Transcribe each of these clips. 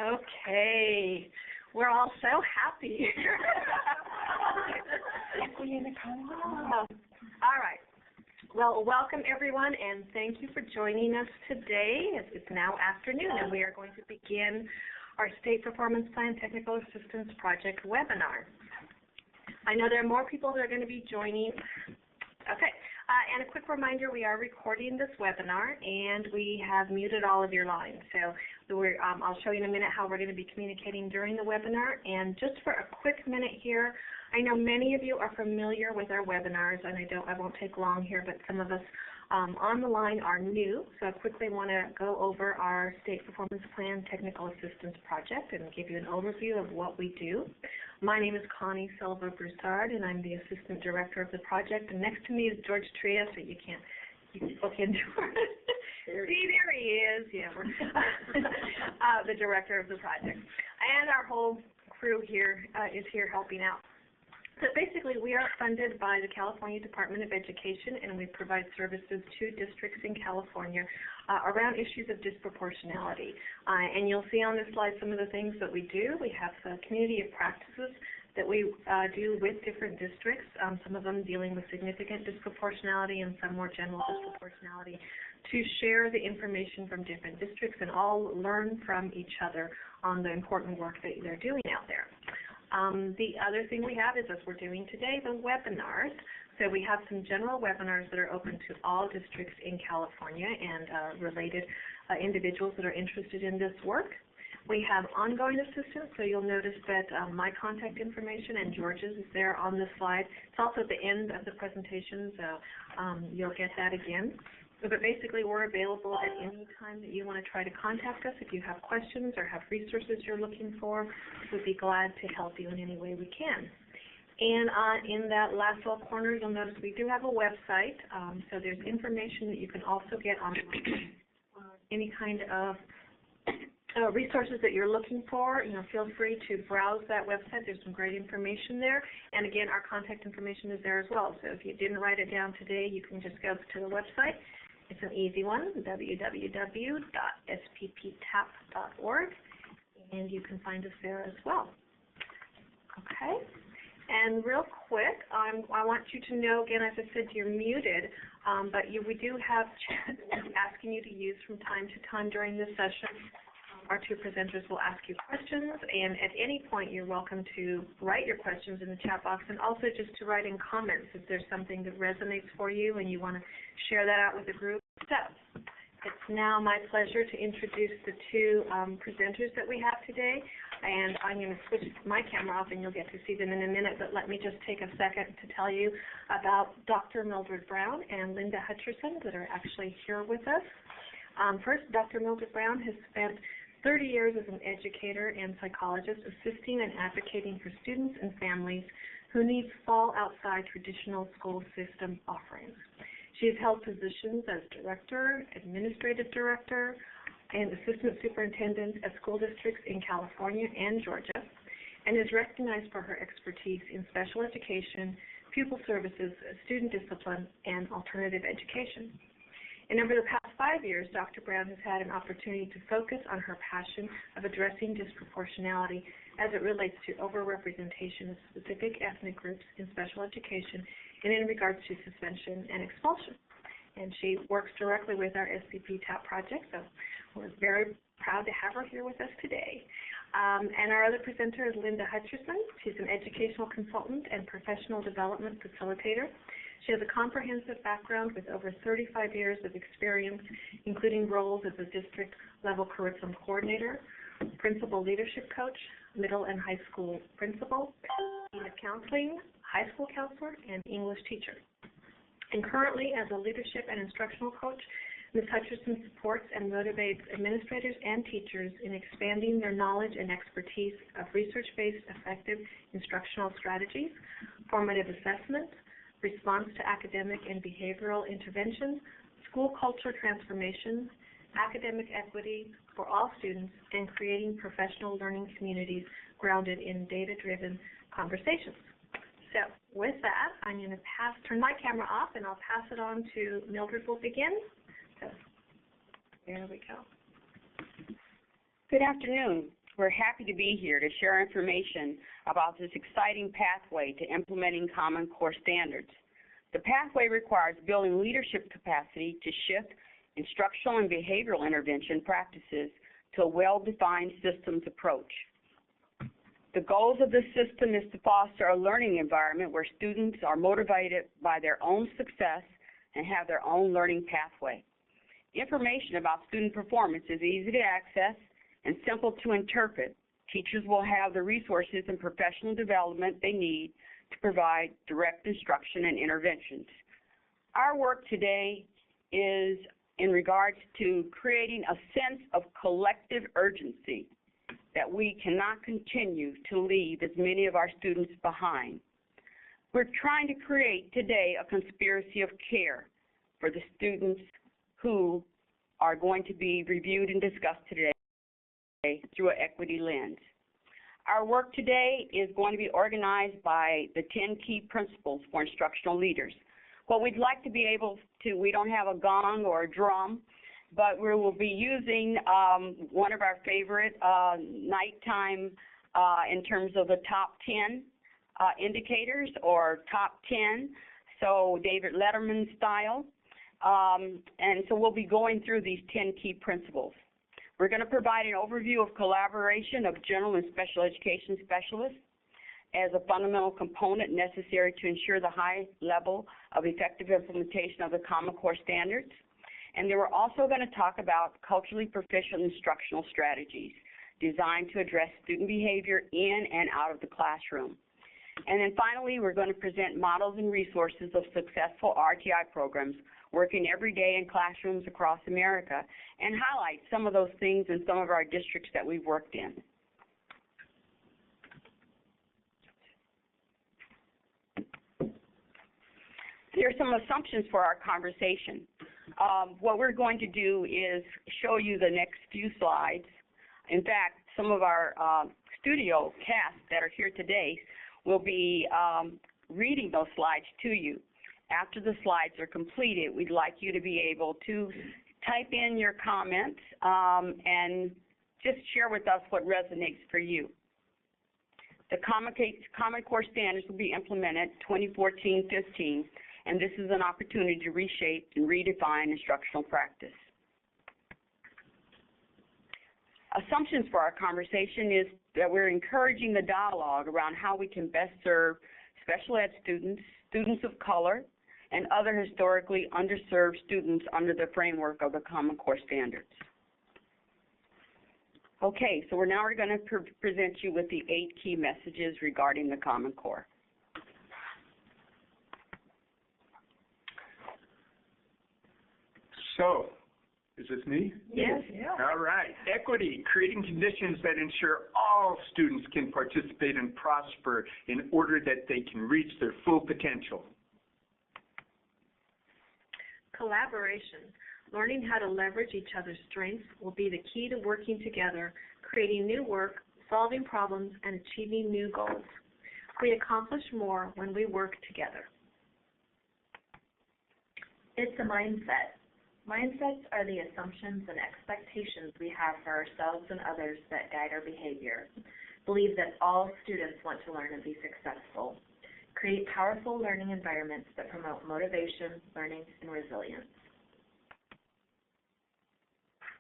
Okay, we're all so happy. All right. Well, welcome everyone, and thank you for joining us today. It's now afternoon, and we are going to begin our State Performance Plan Technical Assistance Project webinar. I know there are more people that are going to be joining. Okay. And a quick reminder, we are recording this webinar, and we have muted all of your lines. So I'll show you in a minute how we're going to be communicating during the webinar. And just for a quick minute here, I know many of you are familiar with our webinars, and I won't take long here, but some of us on the line are new. So I quickly want to go over our State Performance Plan Technical Assistance Project and give you an overview of what we do. My name is Connie Silva-Broussard, and I'm the Assistant Director of the project. And next to me is George Tria, so you can look into it. See, there he is. Yeah, we're the Director of the project. And our whole crew here is here helping out. So basically, we are funded by the California Department of Education, and we provide services to districts in California around issues of disproportionality. And you'll see on this slide some of the things that we do. We have a community of practices that we do with different districts, some of them dealing with significant disproportionality and some more general disproportionality, to share the information from different districts and all learn from each other on the important work that they're doing out there. The other thing we have is, as we're doing today, the webinars. So we have some general webinars that are open to all districts in California and related individuals that are interested in this work. We have ongoing assistance, so you'll notice that my contact information and George's is there on this slide. It's also at the end of the presentation, so you'll get that again. But basically, we're available at any time that you want to try to contact us. If you have questions or have resources you're looking for, we'd be glad to help you in any way we can. And in that last little corner, you'll notice we do have a website. So there's information that you can also get on any kind of resources that you're looking for. Feel free to browse that website. There's some great information there. And again, our contact information is there as well. So if you didn't write it down today, you can just go to the website. It's an easy one, www.SPPTAP.org, and you can find us there as well. Okay, and real quick, I want you to know, again, as I said, you're muted, but we do have chat asking you to use from time to time during this session. Our two presenters will ask you questions, and at any point you're welcome to write your questions in the chat box, and also just to write in comments if there's something that resonates for you and you want to share that out with the group. So it's now my pleasure to introduce the two presenters that we have today, and I'm going to switch my camera off and you'll get to see them in a minute, but let me just take a second to tell you about Dr. Mildred Browne and Linda Hutcherson that are actually here with us. First, Dr. Mildred Browne has spent 30 years as an educator and psychologist assisting and advocating for students and families who need to fall outside traditional school system offerings. She has held positions as director, administrative director, and assistant superintendent at school districts in California and Georgia, and is recognized for her expertise in special education, pupil services, student discipline, and alternative education. And over the past 5 years, Dr. Browne has had an opportunity to focus on her passion of addressing disproportionality as it relates to overrepresentation of specific ethnic groups in special education and in regards to suspension and expulsion. And she works directly with our SPP-TAP project, so we're very proud to have her here with us today. And our other presenter is Linda Hutcherson. She's an educational consultant and professional development facilitator. She has a comprehensive background with over 35 years of experience, including roles as a district-level curriculum coordinator, principal leadership coach, middle and high school principal, dean of counseling, high school counselor, and English teacher. And currently, as a leadership and instructional coach, Ms. Hutcherson supports and motivates administrators and teachers in expanding their knowledge and expertise of research-based effective instructional strategies, formative assessment, response to academic and behavioral interventions, school culture transformation, academic equity for all students, and creating professional learning communities grounded in data-driven conversations. So with that, I'm going to turn my camera off, and I'll pass it on to Mildred. Will begin. So there we go. Good afternoon. we're happy to be here to share information about this exciting pathway to implementing Common Core standards. The pathway requires building leadership capacity to shift instructional and behavioral intervention practices to a well-defined systems approach. The goals of this system is to foster a learning environment where students are motivated by their own success and have their own learning pathway. Information about student performance is easy to access and simple to interpret. Teachers will have the resources and professional development they need to provide direct instruction and interventions. Our work today is in regards to creating a sense of collective urgency that we cannot continue to leave as many of our students behind. We're trying to create today a conspiracy of care for the students who are going to be reviewed and discussed today through an equity lens. Our work today is going to be organized by the 10 key principles for instructional leaders. What we'd like to be able to, we don't have a gong or a drum, but we will be using one of our favorite nighttime in terms of the top 10 indicators or top 10, so David Letterman style. And so we'll be going through these 10 key principles. We're going to provide an overview of collaboration of general and special education specialists as a fundamental component necessary to ensure the high level of effective implementation of the Common Core standards. And then we're also going to talk about culturally proficient instructional strategies designed to address student behavior in and out of the classroom. And then finally, we're going to present models and resources of successful RTI programs working every day in classrooms across America and highlight some of those things in some of our districts that we've worked in. Here are some assumptions for our conversation. What we're going to do is show you the next few slides. In fact, some of our studio cast that are here today will be reading those slides to you. After the slides are completed, we'd like you to be able to type in your comments and just share with us what resonates for you. The Common Core standards will be implemented 2014-15, and this is an opportunity to reshape and redefine instructional practice. Assumptions for our conversation is that we're encouraging the dialogue around how we can best serve special ed students, students of color, and other historically underserved students under the framework of the Common Core standards. Okay, so we're going to present you with the 8 key messages regarding the Common Core. So, is this me? Yes. Yeah. All right. Equity, creating conditions that ensure all students can participate and prosper in order that they can reach their full potential. Collaboration, learning how to leverage each other's strengths will be the key to working together, creating new work, solving problems, and achieving new goals. We accomplish more when we work together. It's a mindset. Mindsets are the assumptions and expectations we have for ourselves and others that guide our behavior. Believe that all students want to learn and be successful. Create powerful learning environments that promote motivation, learning, and resilience.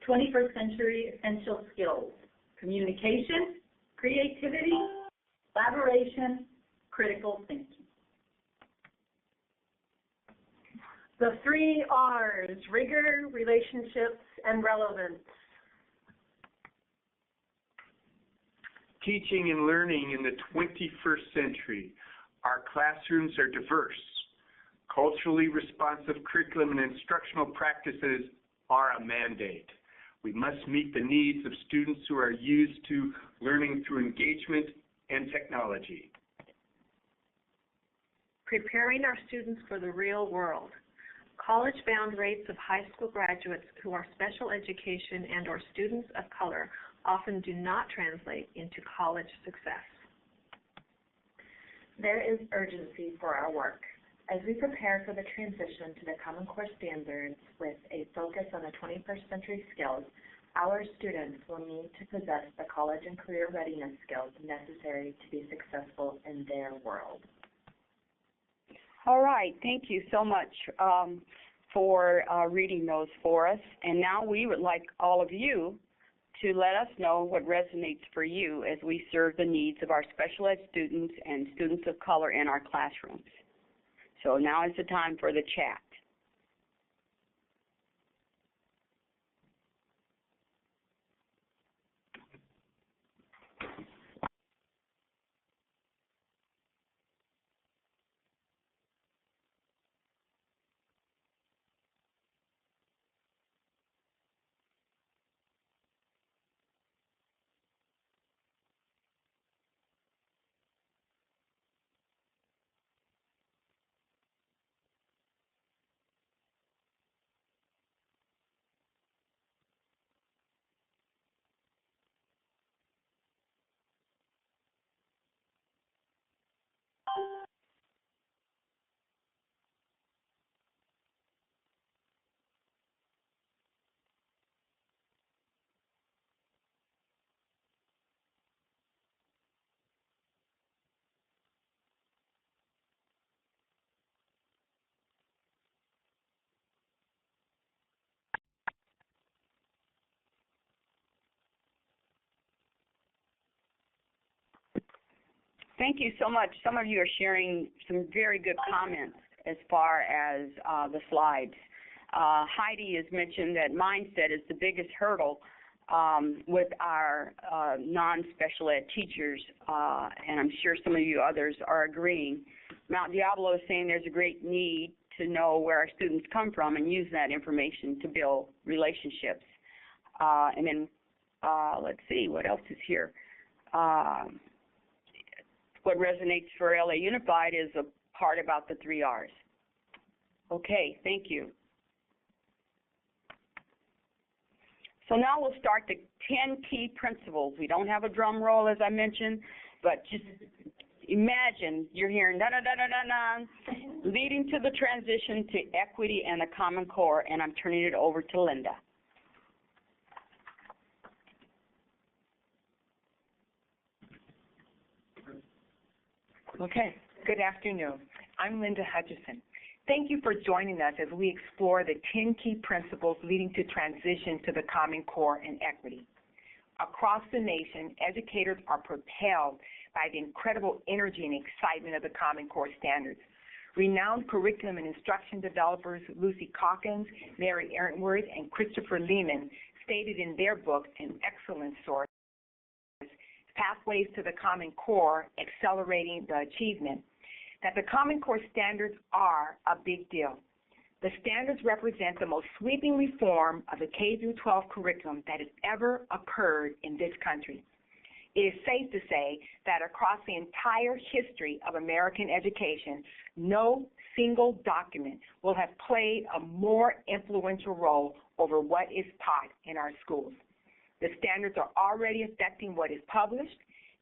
21st century essential skills: communication, creativity, collaboration, critical thinking. The 3 R's: rigor, relationships, and relevance. Teaching and learning in the 21st century. Our classrooms are diverse. Culturally responsive curriculum and instructional practices are a mandate. We must meet the needs of students who are used to learning through engagement and technology. Preparing our students for the real world. College-bound rates of high school graduates who are special education and or students of color often do not translate into college success. There is urgency for our work. As we prepare for the transition to the Common Core standards with a focus on the 21st century skills, Our students will need to possess the college and career readiness skills necessary to be successful in their world. All right, thank you so much for reading those for us. And now we would like all of you to let us know what resonates for you as we serve the needs of our special ed students and students of color in our classrooms. So now is the time for the chat. Thank you so much. Some of you are sharing some very good comments as far as the slides. Heidi has mentioned that mindset is the biggest hurdle with our non-special ed teachers, and I'm sure some of you others are agreeing. Mount Diablo is saying there's a great need to know where our students come from and use that information to build relationships. And then, let's see, what else is here? What resonates for LA Unified is a part about the 3 R's. Okay, thank you. So now we'll start the 10 key principles. We don't have a drum roll, as I mentioned, but just imagine you're hearing da-da-da-da-da-da, leading to the transition to equity and the Common Core, and I'm turning it over to Linda. Okay, good afternoon. I'm Linda Hutcherson. Thank you for joining us as we explore the 10 key principles leading to transition to the Common Core and equity. Across the nation, educators are propelled by the incredible energy and excitement of the Common Core standards. Renowned curriculum and instruction developers Lucy Calkins, Mary Ehrenworth, and Christopher Lehman stated in their book, An Excellent Source, Pathways to the Common Core, Accelerating the Achievement, that the Common Core standards are a big deal. The standards represent the most sweeping reform of the K-12 curriculum that has ever occurred in this country. It is safe to say that across the entire history of American education, no single document will have played a more influential role over what is taught in our schools. The standards are already affecting what is published,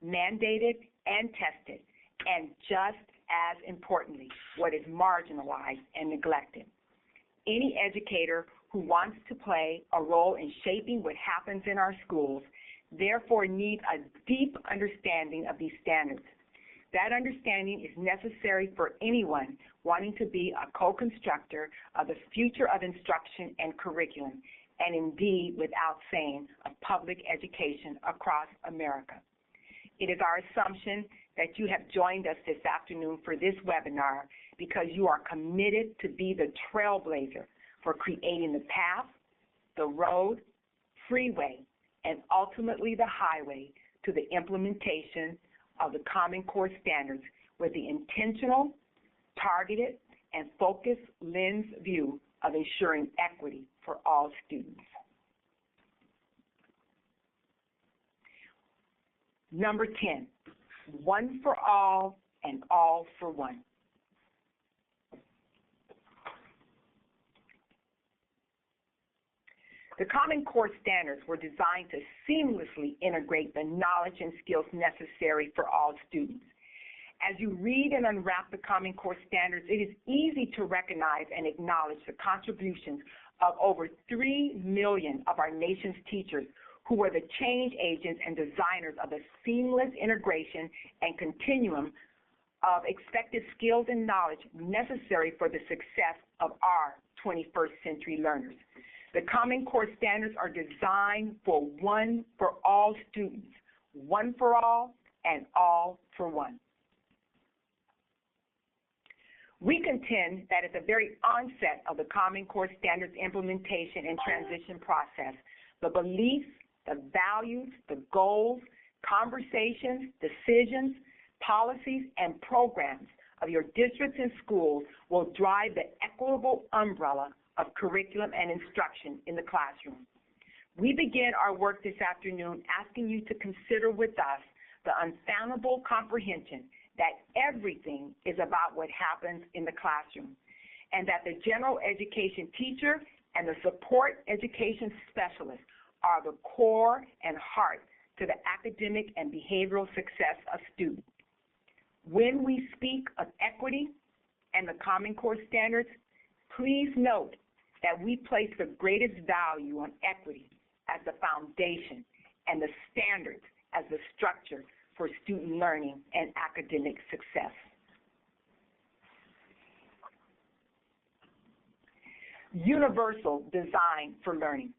mandated, and tested, and just as importantly, what is marginalized and neglected. Any educator who wants to play a role in shaping what happens in our schools therefore needs a deep understanding of these standards. That understanding is necessary for anyone wanting to be a co-constructor of the future of instruction and curriculum, and indeed, without saying, of public education across America. It is our assumption that you have joined us this afternoon for this webinar because you are committed to be the trailblazer for creating the path, the road, freeway, and ultimately the highway to the implementation of the Common Core standards with the intentional, targeted, and focused lens view of ensuring equity for all students. Number 10, one for all and all for one. The Common Core standards were designed to seamlessly integrate the knowledge and skills necessary for all students. As you read and unwrap the Common Core standards, it is easy to recognize and acknowledge the contributions of over 3 million of our nation's teachers who were the change agents and designers of the seamless integration and continuum of expected skills and knowledge necessary for the success of our 21st century learners. The Common Core standards are designed for one for all students, one for all and all for one. We contend that at the very onset of the Common Core standards implementation and transition process, the beliefs, the values, the goals, conversations, decisions, policies, and programs of your districts and schools will drive the equitable umbrella of curriculum and instruction in the classroom. We begin our work this afternoon asking you to consider with us the unfathomable comprehension that everything is about what happens in the classroom, and that the general education teacher and the support education specialist are the core and heart to the academic and behavioral success of students. When we speak of equity and the Common Core standards, please note that we place the greatest value on equity as the foundation and the standards as the structure for student learning and academic success. Universal design for learning.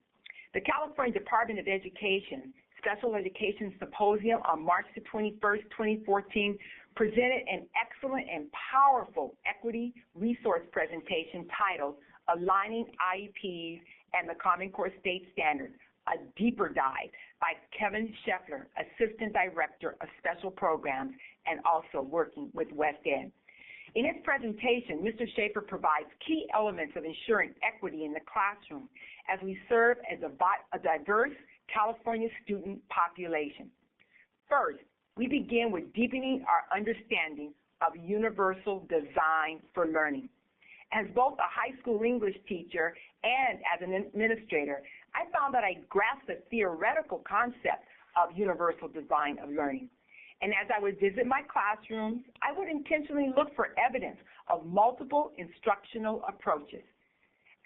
The California Department of Education Special Education Symposium on March the 21st, 2014 presented an excellent and powerful equity resource presentation titled Aligning IEPs and the Common Core State Standards, a deeper dive by Kevin Scheffler, Assistant Director of Special Programs and also working with West Ed. In his presentation, Mr. Schaefer provides key elements of ensuring equity in the classroom as we serve as a diverse California student population. First, we begin with deepening our understanding of universal design for learning. As both a high school English teacher and as an administrator, I found that I grasped the theoretical concept of universal design of learning. And as I would visit my classrooms, I would intentionally look for evidence of multiple instructional approaches.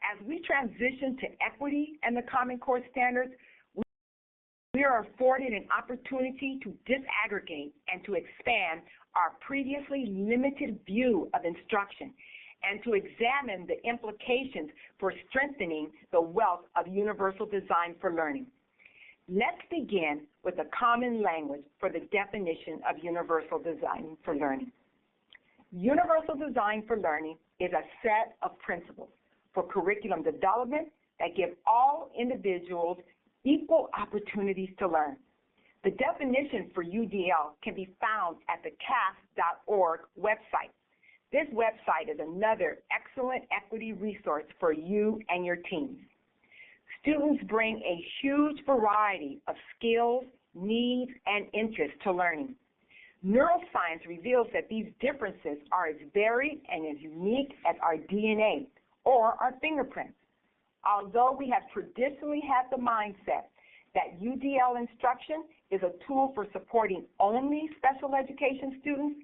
As we transition to equity and the Common Core standards, we are afforded an opportunity to disaggregate and to expand our previously limited view of instruction and to examine the implications for strengthening the wealth of universal design for learning. Let's begin with a common language for the definition of universal design for learning. Universal design for learning is a set of principles for curriculum development that give all individuals equal opportunities to learn. The definition for UDL can be found at the CAS.org website. This website is another excellent equity resource for you and your teams. Students bring a huge variety of skills, needs, and interests to learning. Neuroscience reveals that these differences are as varied and as unique as our DNA or our fingerprints. Although we have traditionally had the mindset that UDL instruction is a tool for supporting only special education students,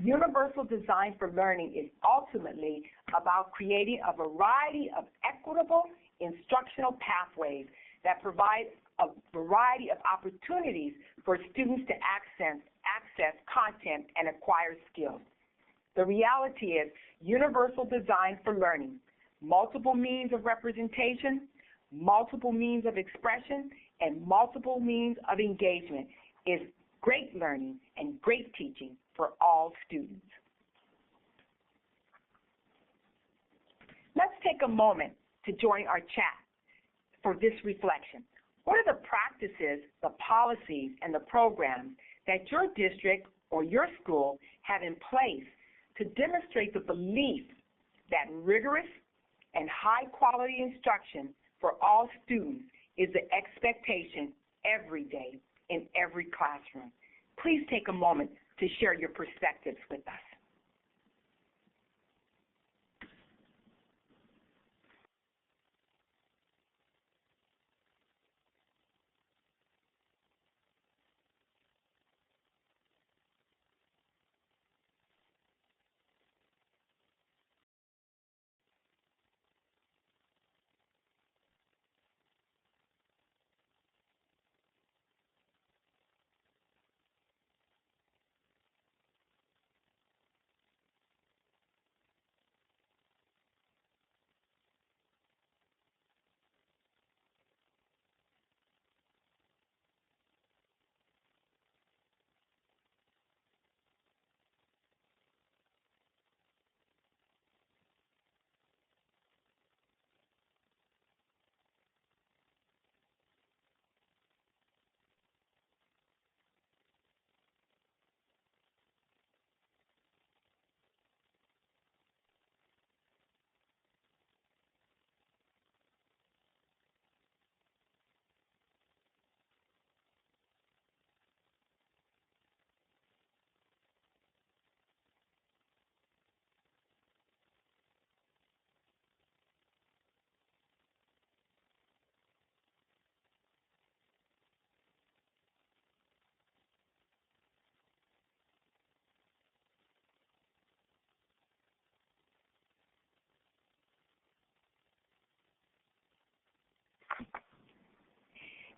universal design for learning is ultimately about creating a variety of equitable instructional pathways that provide a variety of opportunities for students to access content and acquire skills. The reality is universal design for learning, multiple means of representation, multiple means of expression, and multiple means of engagement is great learning and great teaching for all students. Let's take a moment to join our chat for this reflection. What are the practices, the policies, and the programs that your district or your school have in place to demonstrate the belief that rigorous and high-quality instruction for all students is the expectation every day in every classroom? Please take a moment to share your perspectives with us.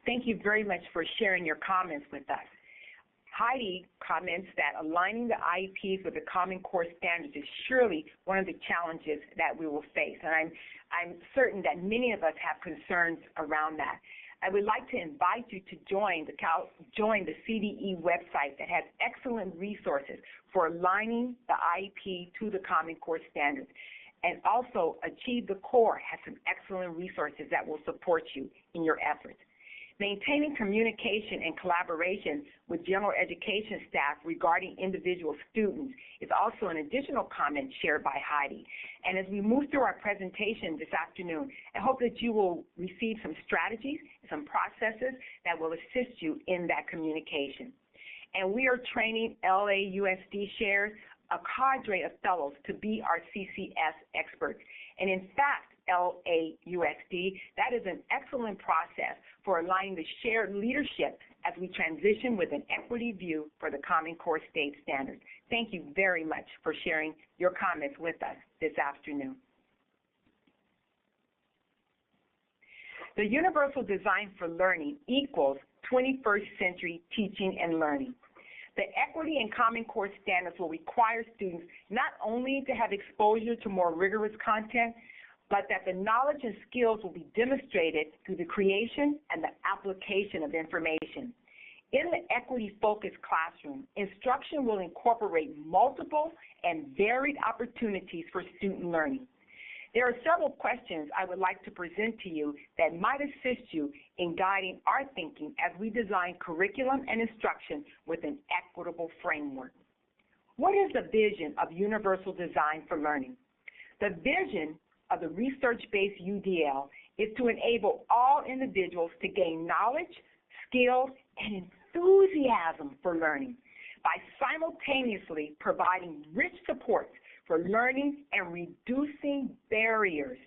Thank you very much for sharing your comments with us. Heidi comments that aligning the IEPs with the Common Core standards is surely one of the challenges that we will face, and I'm certain that many of us have concerns around that. I would like to invite you to join the CDE website that has excellent resources for aligning the IEP to the Common Core standards. And also, Achieve the Core has some excellent resources that will support you in your efforts. Maintaining communication and collaboration with general education staff regarding individual students is also an additional comment shared by Heidi. And as we move through our presentation this afternoon, I hope that you will receive some strategies, some processes that will assist you in that communication. And we are training LAUSD shares a cadre of fellows to be our CCS experts. And in fact, LAUSD, that is an excellent process for aligning the shared leadership as we transition with an equity view for the Common Core state standards. Thank you very much for sharing your comments with us this afternoon. The universal design for learning equals 21st century teaching and learning. The equity and Common Core standards will require students not only to have exposure to more rigorous content, but that the knowledge and skills will be demonstrated through the creation and the application of information. In the equity-focused classroom, instruction will incorporate multiple and varied opportunities for student learning. There are several questions I would like to present to you that might assist you in guiding our thinking as we design curriculum and instruction with an equitable framework. What is the vision of universal design for learning? The vision of the research-based UDL is to enable all individuals to gain knowledge, skills, and enthusiasm for learning by simultaneously providing rich supports for learning and reducing barriers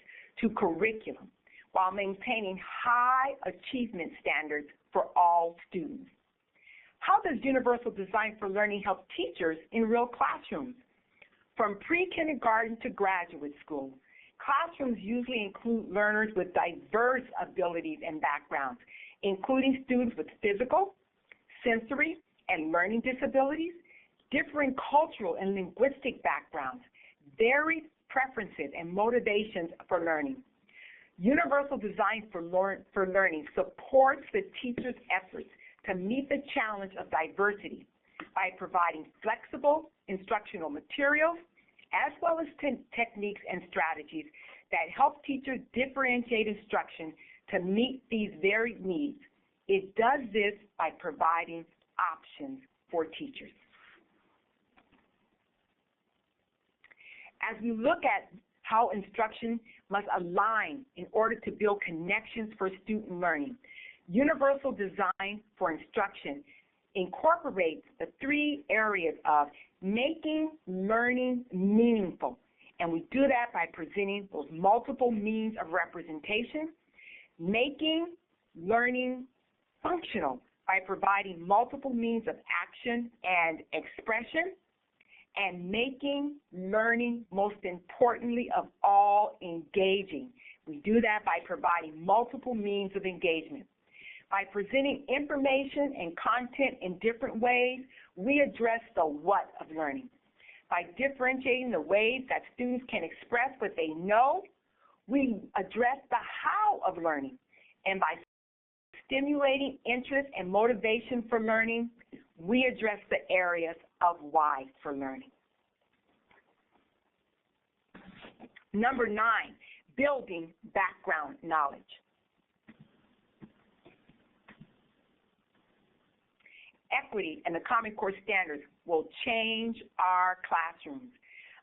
to curriculum while maintaining high achievement standards for all students. How does universal design for learning help teachers in real classrooms? From pre-kindergarten to graduate school, classrooms usually include learners with diverse abilities and backgrounds, including students with physical, sensory, and learning disabilities, differing cultural and linguistic backgrounds, varied preferences and motivations for learning. Universal design for learning supports the teacher's efforts to meet the challenge of diversity by providing flexible instructional materials as well as techniques and strategies that help teachers differentiate instruction to meet these varied needs. It does this by providing options for teachers. As we look at how instruction must align in order to build connections for student learning, universal design for instruction incorporates the three areas of making learning meaningful, and we do that by presenting those multiple means of representation, making learning functional by providing multiple means of action and expression, and making learning, most importantly of all, engaging. We do that by providing multiple means of engagement. By presenting information and content in different ways, we address the what of learning. By differentiating the ways that students can express what they know, we address the how of learning. And by stimulating interest and motivation for learning, we address the areas of why for learning. Number 9, building background knowledge. Equity and the Common Core standards will change our classrooms.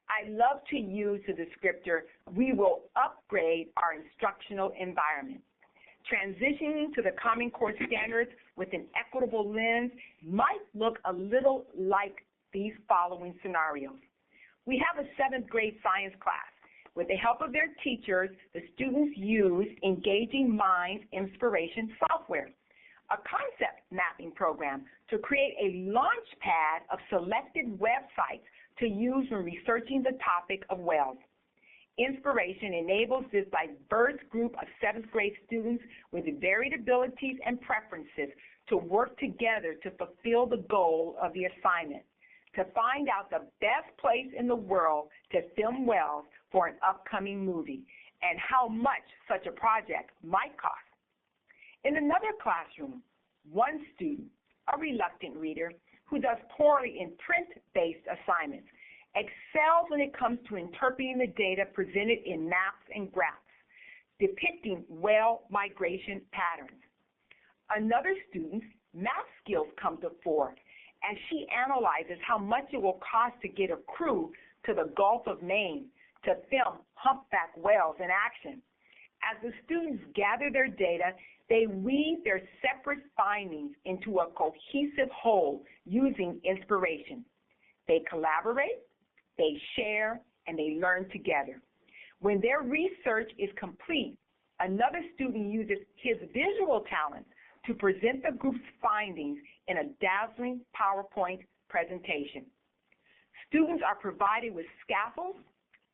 I love to use the descriptor, we will upgrade our instructional environment. Transitioning to the Common Core standards with an equitable lens might look a little like these following scenarios. We have a 7th grade science class. With the help of their teachers, the students use Engaging Minds Inspiration software, a concept mapping program to create a launch pad of selected websites to use when researching the topic of whales. Inspiration enables this diverse group of 7th grade students with varied abilities and preferences to work together to fulfill the goal of the assignment, to find out the best place in the world to film wells for an upcoming movie, and how much such a project might cost. In another classroom, one student, a reluctant reader who does poorly in print-based assignments, excels when it comes to interpreting the data presented in maps and graphs, depicting whale migration patterns. Another student's math skills come to fore as she analyzes how much it will cost to get a crew to the Gulf of Maine to film humpback whales in action. As the students gather their data, they weave their separate findings into a cohesive whole using inspiration. They collaborate, they share, and they learn together. When their research is complete, another student uses his visual talents to present the group's findings in a dazzling PowerPoint presentation. Students are provided with scaffolds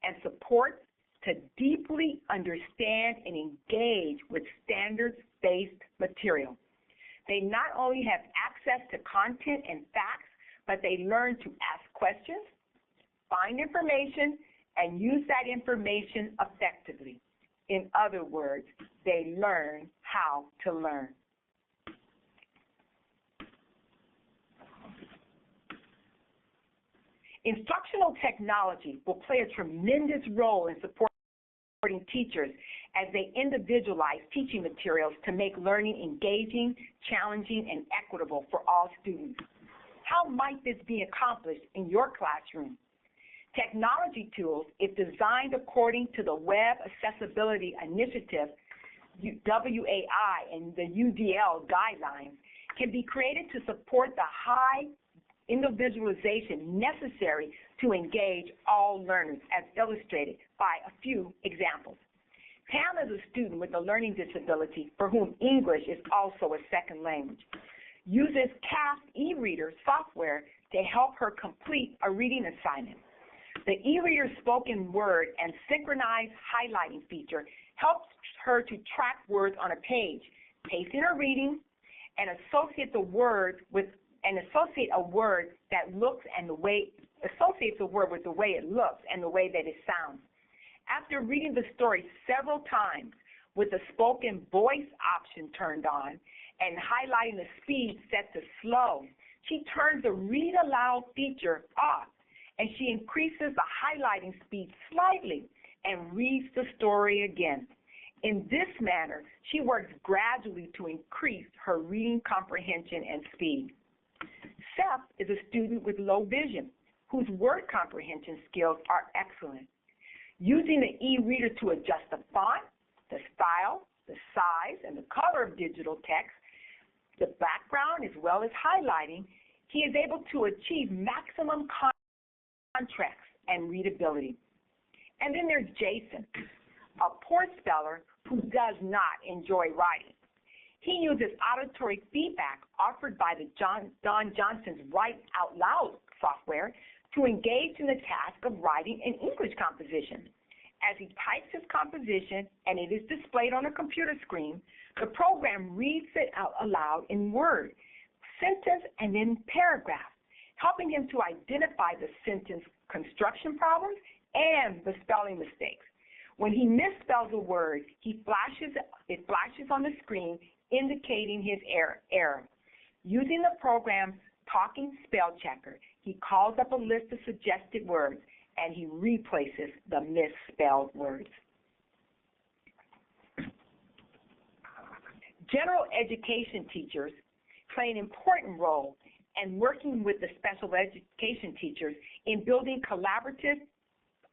and support to deeply understand and engage with standards-based material. They not only have access to content and facts, but they learn to ask questions, find information, and use that information effectively. In other words, they learn how to learn. Instructional technology will play a tremendous role in supporting teachers as they individualize teaching materials to make learning engaging, challenging, and equitable for all students. How might this be accomplished in your classroom? Technology tools, if designed according to the Web Accessibility Initiative, WAI, and the UDL guidelines, can be created to support the high individualization necessary to engage all learners, as illustrated by a few examples. Pam is a student with a learning disability for whom English is also a second language. Uses CAST e-reader software to help her complete a reading assignment. The e-reader spoken word and synchronized highlighting feature helps her to track words on a page, pacing her reading, and associate a word with the way it looks and the way that it sounds. After reading the story several times with the spoken voice option turned on and highlighting the speed set to slow, she turns the read aloud feature off and she increases the highlighting speed slightly and reads the story again. In this manner, she works gradually to increase her reading comprehension and speed. Seth is a student with low vision whose word comprehension skills are excellent. Using the e-reader to adjust the font, the style, the size, and the color of digital text, the background, as well as highlighting, he is able to achieve maximum contrast and readability. And then there's Jason, a poor speller who does not enjoy writing. He uses auditory feedback offered by the Don Johnson's Write Out Loud software to engage in the task of writing an English composition. As he types his composition and it is displayed on a computer screen, the program reads it out aloud in Word, sentence, and then paragraph, helping him to identify the sentence construction problems and the spelling mistakes. When he misspells a word, it flashes on the screen indicating his error. Using the program's talking spell checker, he calls up a list of suggested words and he replaces the misspelled words. General education teachers play an important role in working with the special education teachers in building collaborative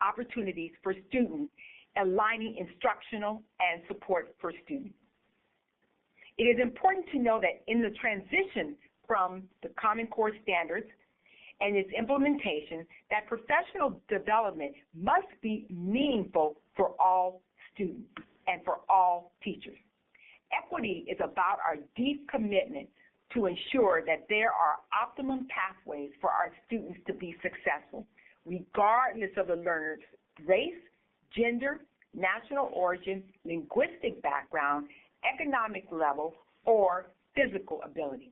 opportunities for students, aligning instructional and support for students. It is important to know that in the transition from the Common Core standards and its implementation, that professional development must be meaningful for all students and for all teachers. Equity is about our deep commitment to ensure that there are optimum pathways for our students to be successful, regardless of the learner's race, gender, national origin, linguistic background, economic level, or physical ability.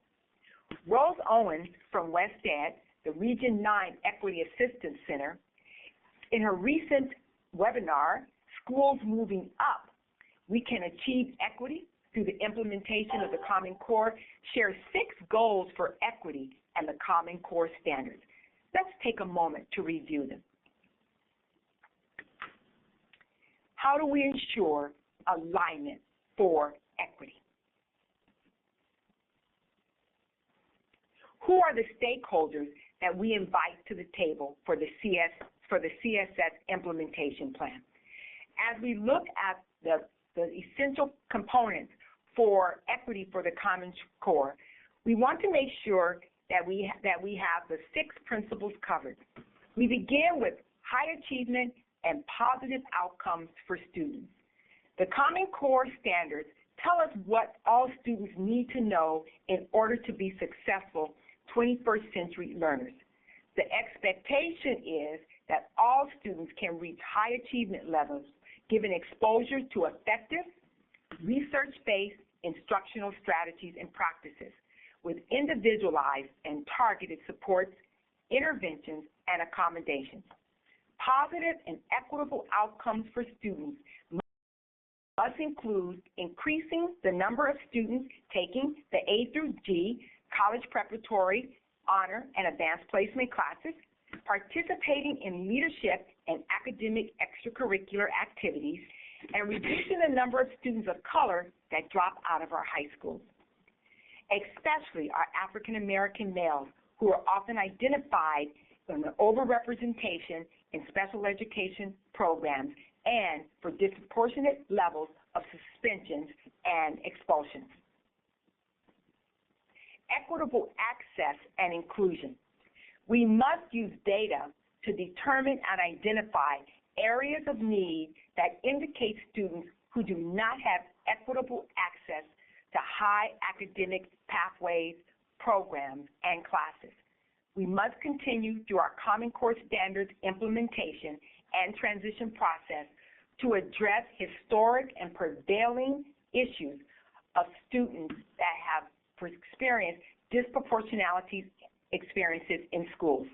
Rose Owens from West Ed, the Region 9 Equity Assistance Center, in her recent webinar, Schools Moving Up, We Can Achieve Equity Through the Implementation of the Common Core, shares 6 goals for equity and the Common Core standards. Let's take a moment to review them. How do we ensure alignment for equity? Who are the stakeholders that we invite to the table for the CSS implementation plan? As we look at the essential components for equity for the Common Core, we want to make sure that we have the 6 principles covered. We begin with high achievement and positive outcomes for students. The Common Core standards tell us what all students need to know in order to be successful 21st century learners. The expectation is that all students can reach high achievement levels given exposure to effective, research-based instructional strategies and practices with individualized and targeted supports, interventions, and accommodations. Positive and equitable outcomes for students must include increasing the number of students taking the A through G college preparatory, honor, and advanced placement classes, participating in leadership and academic extracurricular activities, and reducing the number of students of color that drop out of our high schools, especially our African American males, who are often identified as an overrepresentation in special education programs and for disproportionate levels of suspensions and expulsions. Equitable access and inclusion. We must use data to determine and identify areas of need that indicate students who do not have equitable access to high academic pathways, programs, and classes. We must continue through our Common Core standards implementation and transition process to address historic and prevailing issues of students that have experienced disproportionality experiences in schools.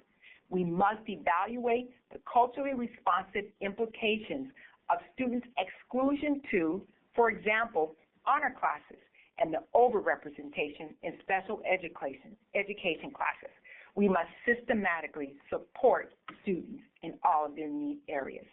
We must evaluate the culturally responsive implications of students' exclusion to, for example, honor classes and the overrepresentation in special education classes. We must systematically support students in all of their need areas.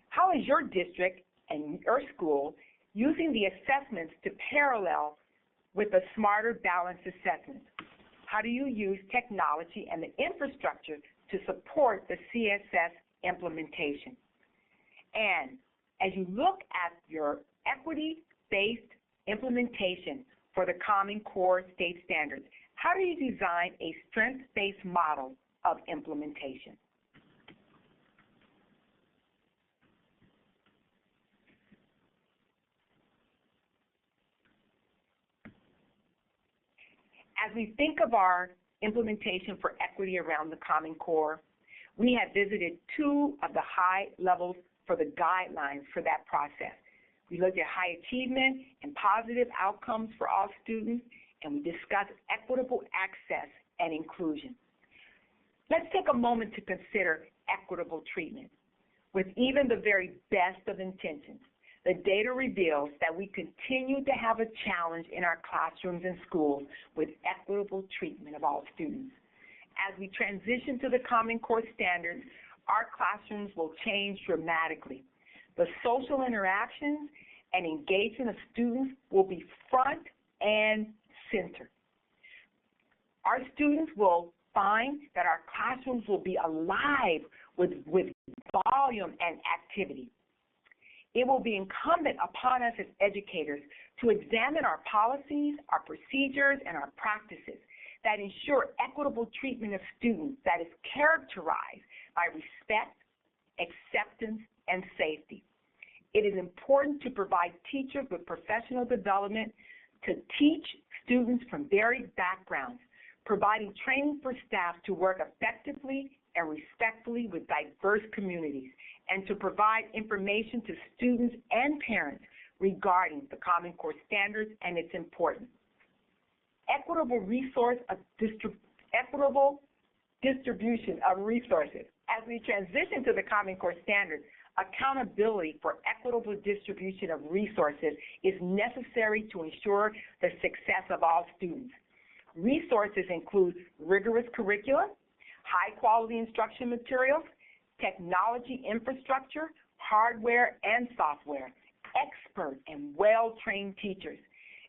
How is your district and your school using the assessments to parallel with a smarter, balanced assessment? How do you use technology and the infrastructure to support the CSS implementation? And as you look at your equity-based implementation for the Common Core state standards, how do you design a strengths-based model of implementation? As we think of our implementation for equity around the Common Core, we have visited 2 of the high levels for the guidelines for that process. We looked at high achievement and positive outcomes for all students, and we discussed equitable access and inclusion. Let's take a moment to consider equitable treatment. With even the very best of intentions, the data reveals that we continue to have a challenge in our classrooms and schools with equitable treatment of all students. As we transition to the Common Core standards, our classrooms will change dramatically. The social interactions and engagement of students will be front and center. Our students will find that our classrooms will be alive with volume and activity. It will be incumbent upon us as educators to examine our policies, our procedures, and our practices that ensure equitable treatment of students that is characterized by respect, acceptance, and safety. It is important to provide teachers with professional development to teach students from varied backgrounds, providing training for staff to work effectively and respectfully with diverse communities, and to provide information to students and parents regarding the Common Core standards and its importance. Equitable distribution of resources. As we transition to the Common Core standards, accountability for equitable distribution of resources is necessary to ensure the success of all students. Resources include rigorous curricula, high-quality instruction materials, technology infrastructure, hardware and software, expert and well-trained teachers.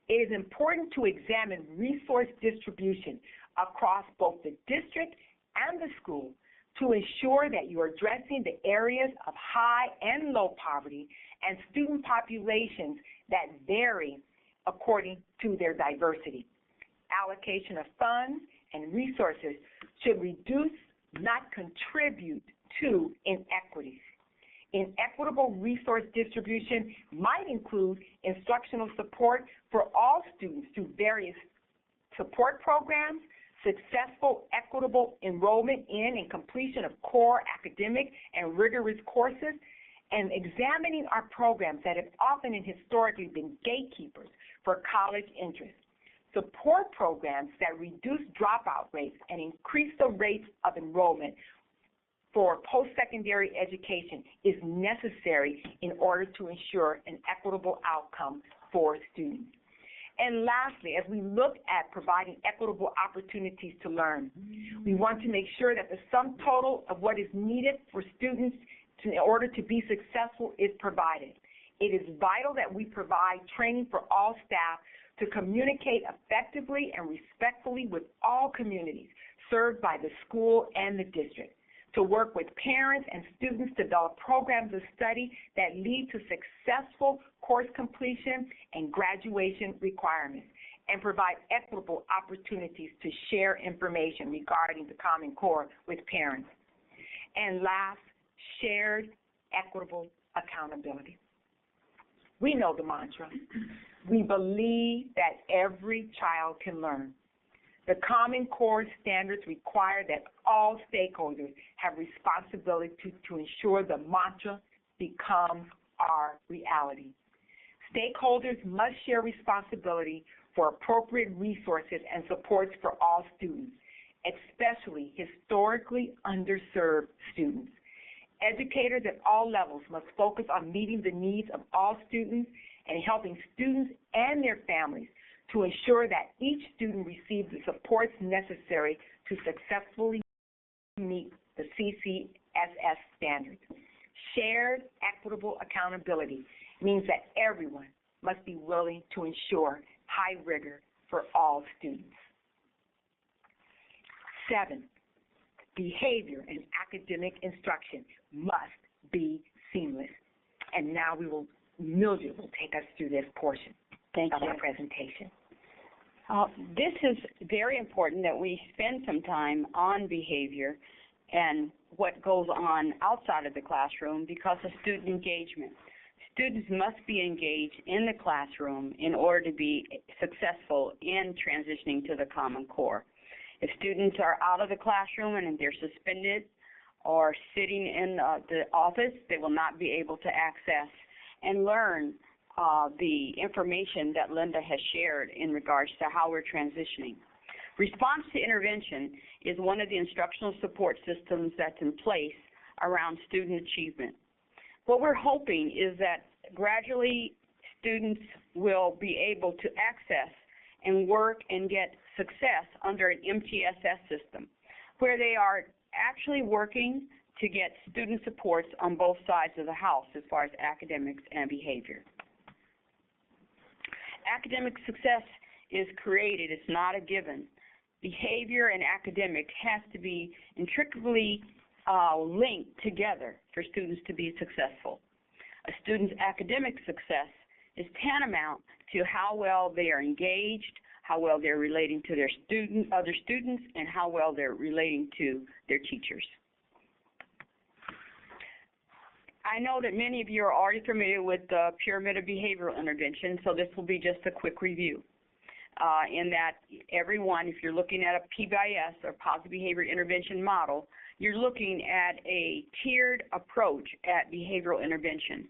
It is important to examine resource distribution across both the district and the school to ensure that you are addressing the areas of high and low poverty and student populations that vary according to their diversity. Allocation of funds and resources should reduce, not contribute to inequities. Inequitable resource distribution might include instructional support for all students through various support programs, successful equitable enrollment in and completion of core academic and rigorous courses, and examining our programs that have often and historically been gatekeepers for college interest. Support programs that reduce dropout rates and increase the rates of enrollment for post-secondary education is necessary in order to ensure an equitable outcome for students. And lastly, as we look at providing equitable opportunities to learn, we want to make sure that the sum total of what is needed for students in order to be successful is provided. It is vital that we provide training for all staff to communicate effectively and respectfully with all communities served by the school and the district, to work with parents and students to develop programs of study that lead to successful course completion and graduation requirements, and provide equitable opportunities to share information regarding the Common Core with parents. And last, shared equitable accountability. We know the mantra. We believe that every child can learn. The Common Core standards require that all stakeholders have responsibility to ensure the mantra becomes our reality. Stakeholders must share responsibility for appropriate resources and supports for all students, especially historically underserved students. Educators at all levels must focus on meeting the needs of all students and helping students and their families to ensure that each student receives the supports necessary to successfully meet the CCSS standards. Shared equitable accountability means that everyone must be willing to ensure high rigor for all students. 7, behavior and academic instruction must be seamless. And now Mildred will take us through this portion of our presentation. This is very important that we spend some time on behavior and what goes on outside of the classroom because of student engagement. Students must be engaged in the classroom in order to be successful in transitioning to the Common Core. If students are out of the classroom and they're suspended or sitting in the office, they will not be able to access and learn the information that Linda has shared in regards to how we're transitioning. Response to intervention is one of the instructional support systems that's in place around student achievement. What we're hoping is that gradually students will be able to access and work and get success under an MTSS system, where they are actually working to get student supports on both sides of the house as far as academics and behavior. Academic success is created, it's not a given. Behavior and academics has to be intricately linked together for students to be successful. A student's academic success is tantamount to how well they are engaged, how well they're relating to their other students, and how well they're relating to their teachers. I know that many of you are already familiar with the pyramid of behavioral intervention, so this will be just a quick review. in that everyone, if you're looking at a PBIS or positive behavior intervention model, you're looking at a tiered approach at behavioral intervention,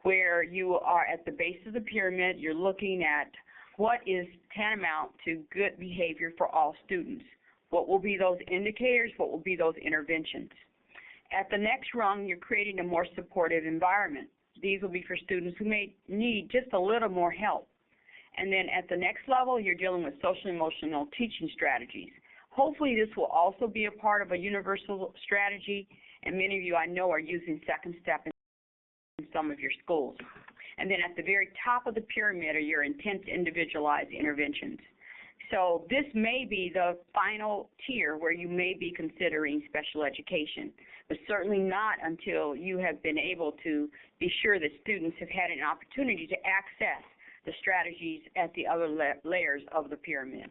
where you are at the base of the pyramid, you're looking at what is tantamount to good behavior for all students. What will be those indicators? What will be those interventions? At the next rung, you're creating a more supportive environment. These will be for students who may need just a little more help. And then at the next level, you're dealing with social-emotional teaching strategies. Hopefully this will also be a part of a universal strategy, and many of you I know are using Second Step in some of your schools. And then at the very top of the pyramid are your intense individualized interventions. So this may be the final tier where you may be considering special education, but certainly not until you have been able to be sure that students have had an opportunity to access the strategies at the other layers of the pyramid.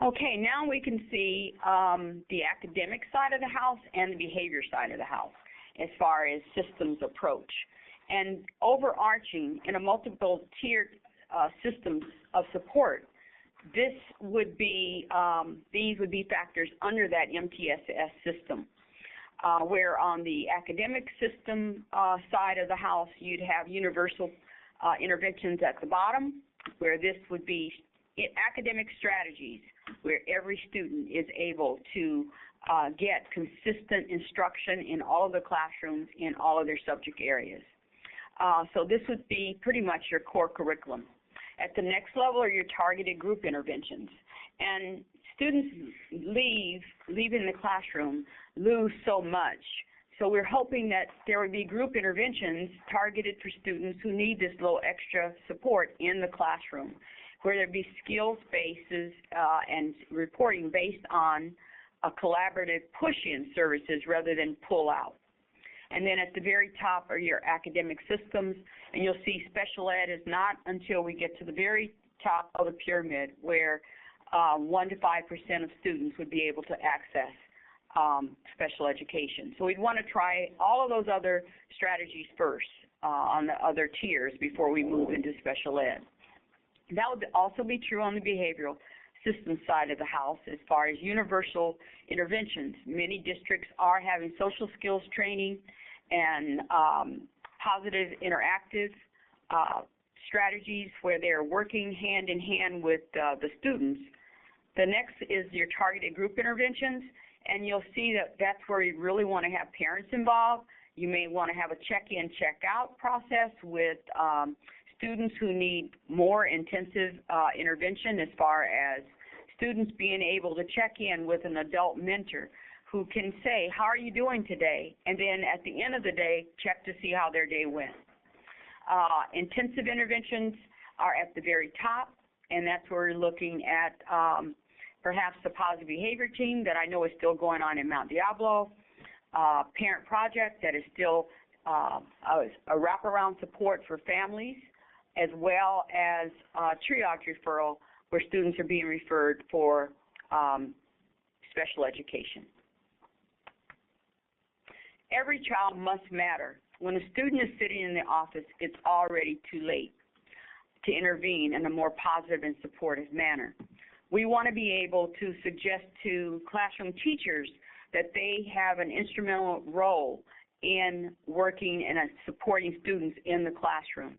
Okay, now we can see the academic side of the house and the behavior side of the house as far as systems approach. And overarching in a multiple tiered systems of support, this would be, these would be factors under that MTSS system, where on the academic system side of the house, you'd have universal interventions at the bottom, where this would be academic strategies, where every student is able to get consistent instruction in all of the classrooms in all of their subject areas. So this would be pretty much your core curriculum. At the next level are your targeted group interventions. And students leaving the classroom lose so much. So we're hoping that there would be group interventions targeted for students who need this little extra support in the classroom, where there'd be skills bases and reporting based on a collaborative push-in services rather than pull-out. And then at the very top are your academic systems, and you'll see special ed is not until we get to the very top of the pyramid where 1 to 5% of students would be able to access special education. So we'd want to try all of those other strategies first on the other tiers before we move into special ed. That would also be true on the behavioral systems side of the house as far as universal interventions. Many districts are having social skills training and positive interactive strategies where they're working hand in hand with the students. The next is your targeted group interventions, and you'll see that that's where you really want to have parents involved. You may want to have a check-in, check-out process with students who need more intensive intervention, as far as students being able to check in with an adult mentor who can say, how are you doing today? And then at the end of the day, check to see how their day went. Intensive interventions are at the very top, and that's where we're looking at perhaps the positive behavior team that I know is still going on in Mount Diablo, parent project that is still a wraparound support for families, as well as triage referral where students are being referred for special education. Every child must matter. When a student is sitting in the office, it's already too late to intervene in a more positive and supportive manner. We want to be able to suggest to classroom teachers that they have an instrumental role in working and supporting students in the classroom.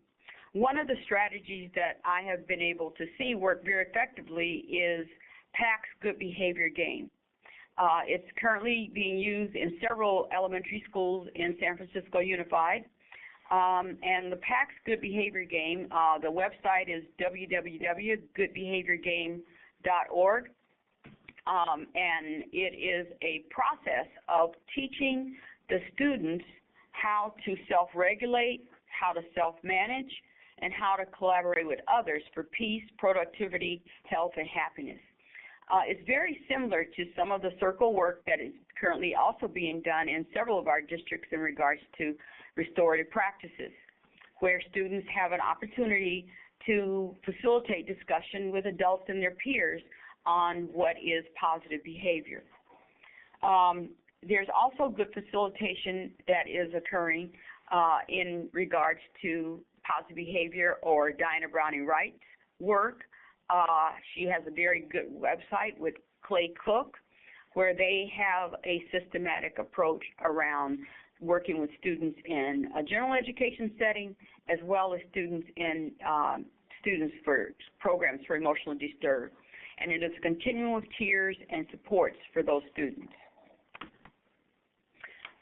One of the strategies that I have been able to see work very effectively is PAC's Good Behavior Game. It's currently being used in several elementary schools in San Francisco Unified. And the PAC's Good Behavior Game, the website is www.goodbehaviorgame.org. And it is a process of teaching the students how to self-regulate, how to self-manage, and how to collaborate with others for peace, productivity, health, and happiness. It's very similar to some of the circle work that is currently also being done in several of our districts in regards to restorative practices, where students have an opportunity to facilitate discussion with adults and their peers on what is positive behavior. There's also good facilitation that is occurring in regards to positive behavior or Diana Browning rights work, She has a very good website with Clay Cook, where they have a systematic approach around working with students in a general education setting, as well as students in students for programs for emotionally disturbed. And it is a continuum of tiers and supports for those students.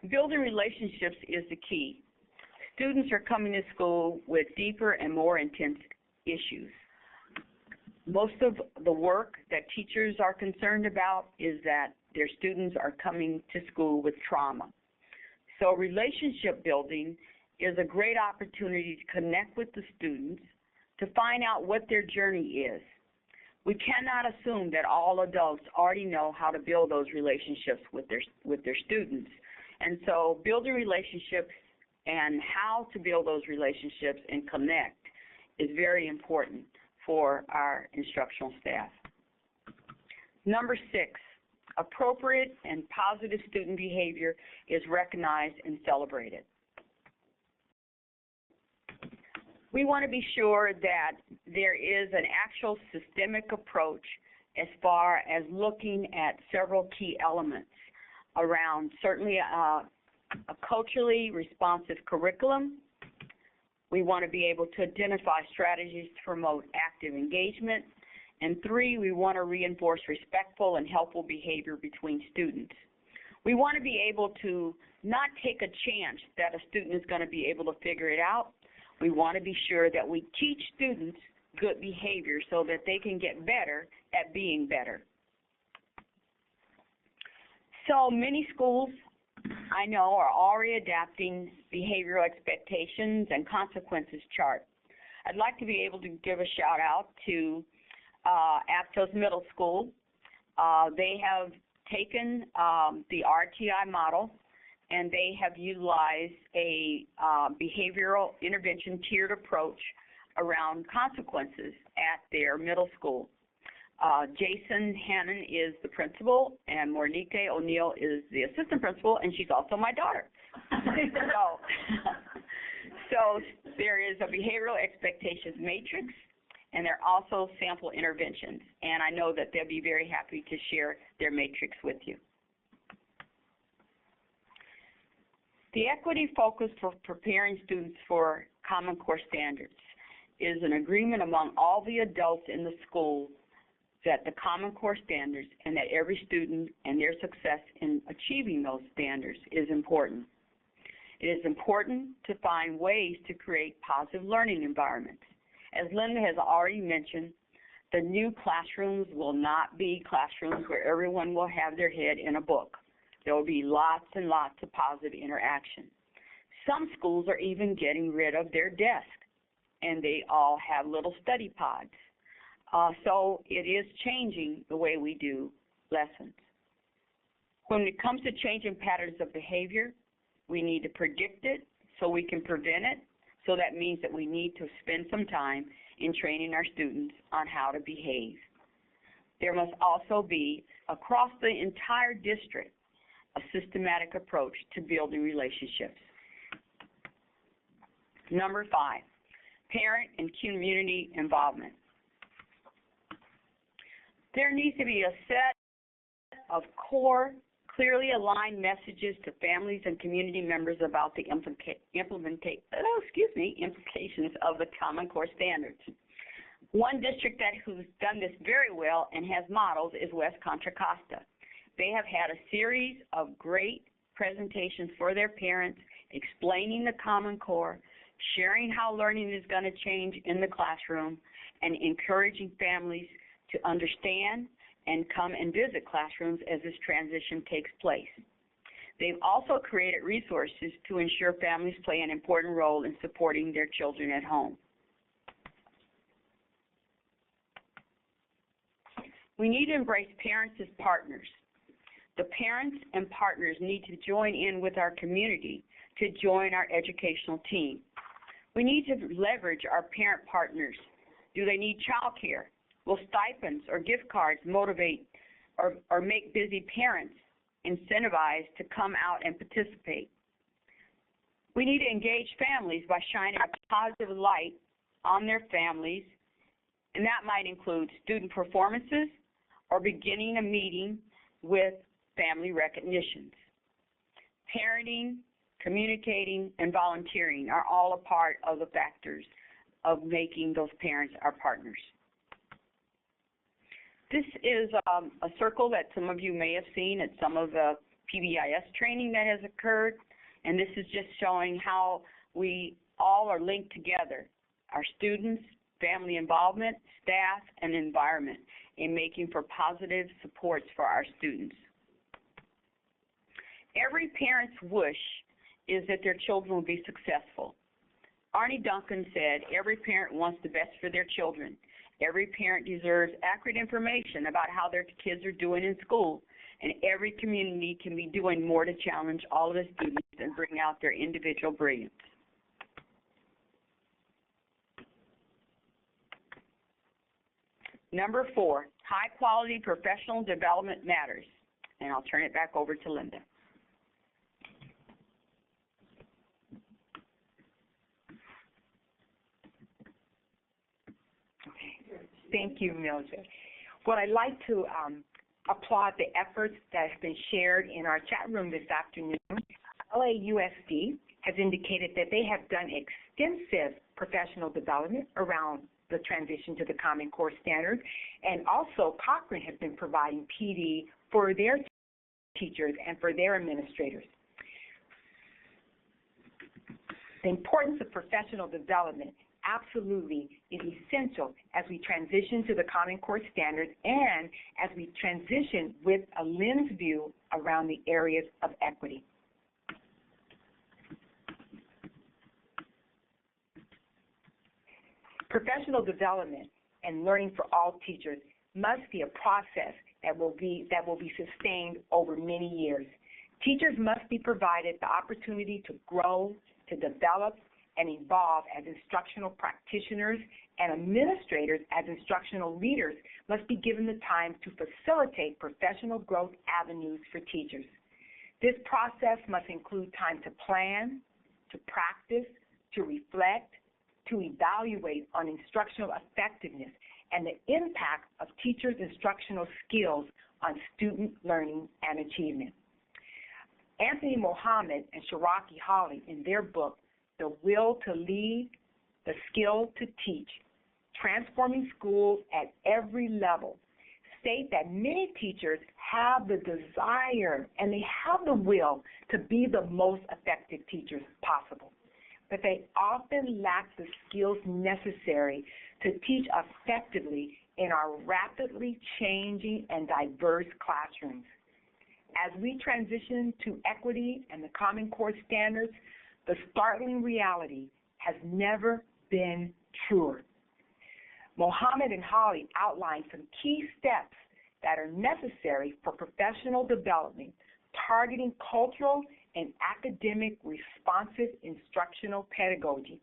Building relationships is the key. Students are coming to school with deeper and more intense issues. Most of the work that teachers are concerned about is that their students are coming to school with trauma. So relationship building is a great opportunity to connect with the students, to find out what their journey is. We cannot assume that all adults already know how to build those relationships with their students. And so building relationships and how to build those relationships and connect is very important for our instructional staff. Number 6, appropriate and positive student behavior is recognized and celebrated. We want to be sure that there is an actual systemic approach as far as looking at several key elements around certainly a culturally responsive curriculum. We want to be able to identify strategies to promote active engagement. And 3, we want to reinforce respectful and helpful behavior between students. We want to be able to not take a chance that a student is going to be able to figure it out. We want to be sure that we teach students good behavior so that they can get better at being better. So many schools, I know, are already adapting behavioral expectations and consequences chart. I'd like to be able to give a shout out to Aptos Middle School. They have taken the RTI model and they have utilized a behavioral intervention tiered approach around consequences at their middle school. Jason Hannon is the principal, and Monique O'Neill is the assistant principal, and she's also my daughter. So there is a behavioral expectations matrix, and there are also sample interventions, and I know that they'll be very happy to share their matrix with you. The equity focus for preparing students for Common Core standards is an agreement among all the adults in the school that the Common Core standards and that every student and their success in achieving those standards is important. It is important to find ways to create positive learning environments. As Linda has already mentioned, the new classrooms will not be classrooms where everyone will have their head in a book. There will be lots and lots of positive interaction. Some schools are even getting rid of their desk, and they all have little study pods. So it is changing the way we do lessons. When it comes to changing patterns of behavior, we need to predict it so we can prevent it. So that means that we need to spend some time in training our students on how to behave. There must also be, across the entire district, a systematic approach to building relationships. Number 5, parent and community involvement. There needs to be a set of core, clearly aligned messages to families and community members about the implications of the Common Core standards. One district who's done this very well and has models is West Contra Costa. They have had a series of great presentations for their parents, explaining the Common Core, sharing how learning is going to change in the classroom, and encouraging families to understand and come and visit classrooms as this transition takes place. They've also created resources to ensure families play an important role in supporting their children at home. We need to embrace parents as partners. The parents and partners need to join in with our community to join our educational team. We need to leverage our parent partners. Do they need child care? Will stipends or gift cards motivate or make busy parents incentivized to come out and participate? We need to engage families by shining a positive light on their families And that might include student performances or beginning a meeting with family recognitions. Parenting, communicating, and volunteering are all a part of the factors of making those parents our partners. This is a circle that some of you may have seen at some of the PBIS training that has occurred, and this is just showing how we all are linked together, our students, family involvement, staff, and environment in making for positive supports for our students. Every parent's wish is that their children will be successful. Arnie Duncan said, every parent wants the best for their children. Every parent deserves accurate information about how their kids are doing in school, and every community can be doing more to challenge all of the students and bring out their individual brilliance. Number 4, high-quality professional development matters. And I'll turn it back over to Linda. Thank you, Mildred. Well, I'd like to applaud the efforts that have been shared in our chat room this afternoon. LAUSD has indicated that they have done extensive professional development around the transition to the Common Core standard, and also Cochrane has been providing PD for their teachers and for their administrators. The importance of professional development absolutely is essential as we transition to the Common Core standard and as we transition with a lens view around the areas of equity. Professional development and learning for all teachers must be a process that will be sustained over many years. Teachers must be provided the opportunity to grow, to develop, and evolve as instructional practitioners, and administrators as instructional leaders must be given the time to facilitate professional growth avenues for teachers. This process must include time to plan, to practice, to reflect, to evaluate on instructional effectiveness and the impact of teachers' instructional skills on student learning and achievement. Anthony Mohammed and Shiraki Hawley, in their book, The Will to Lead, The Skill to Teach, Transforming Schools at Every Level, state that many teachers have the desire and they have the will to be the most effective teachers possible, but they often lack the skills necessary to teach effectively in our rapidly changing and diverse classrooms. As we transition to equity and the Common Core standards, the startling reality has never been truer. Mohammed and Holly outlined some key steps that are necessary for professional development, targeting cultural and academic responsive instructional pedagogy.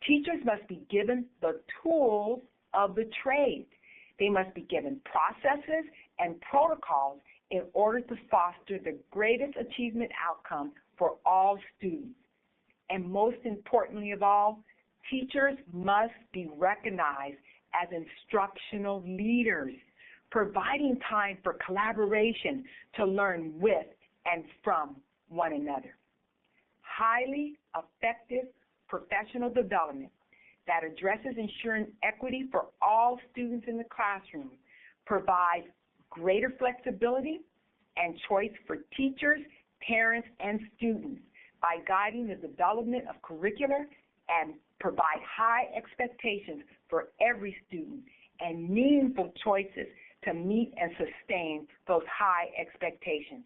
Teachers must be given the tools of the trade. They must be given processes and protocols in order to foster the greatest achievement outcome for all students. And most importantly of all, teachers must be recognized as instructional leaders, providing time for collaboration to learn with and from one another. Highly effective professional development that addresses ensuring equity for all students in the classroom provides greater flexibility and choice for teachers, parents, and students by guiding the development of curricula and provide high expectations for every student and meaningful choices to meet and sustain those high expectations.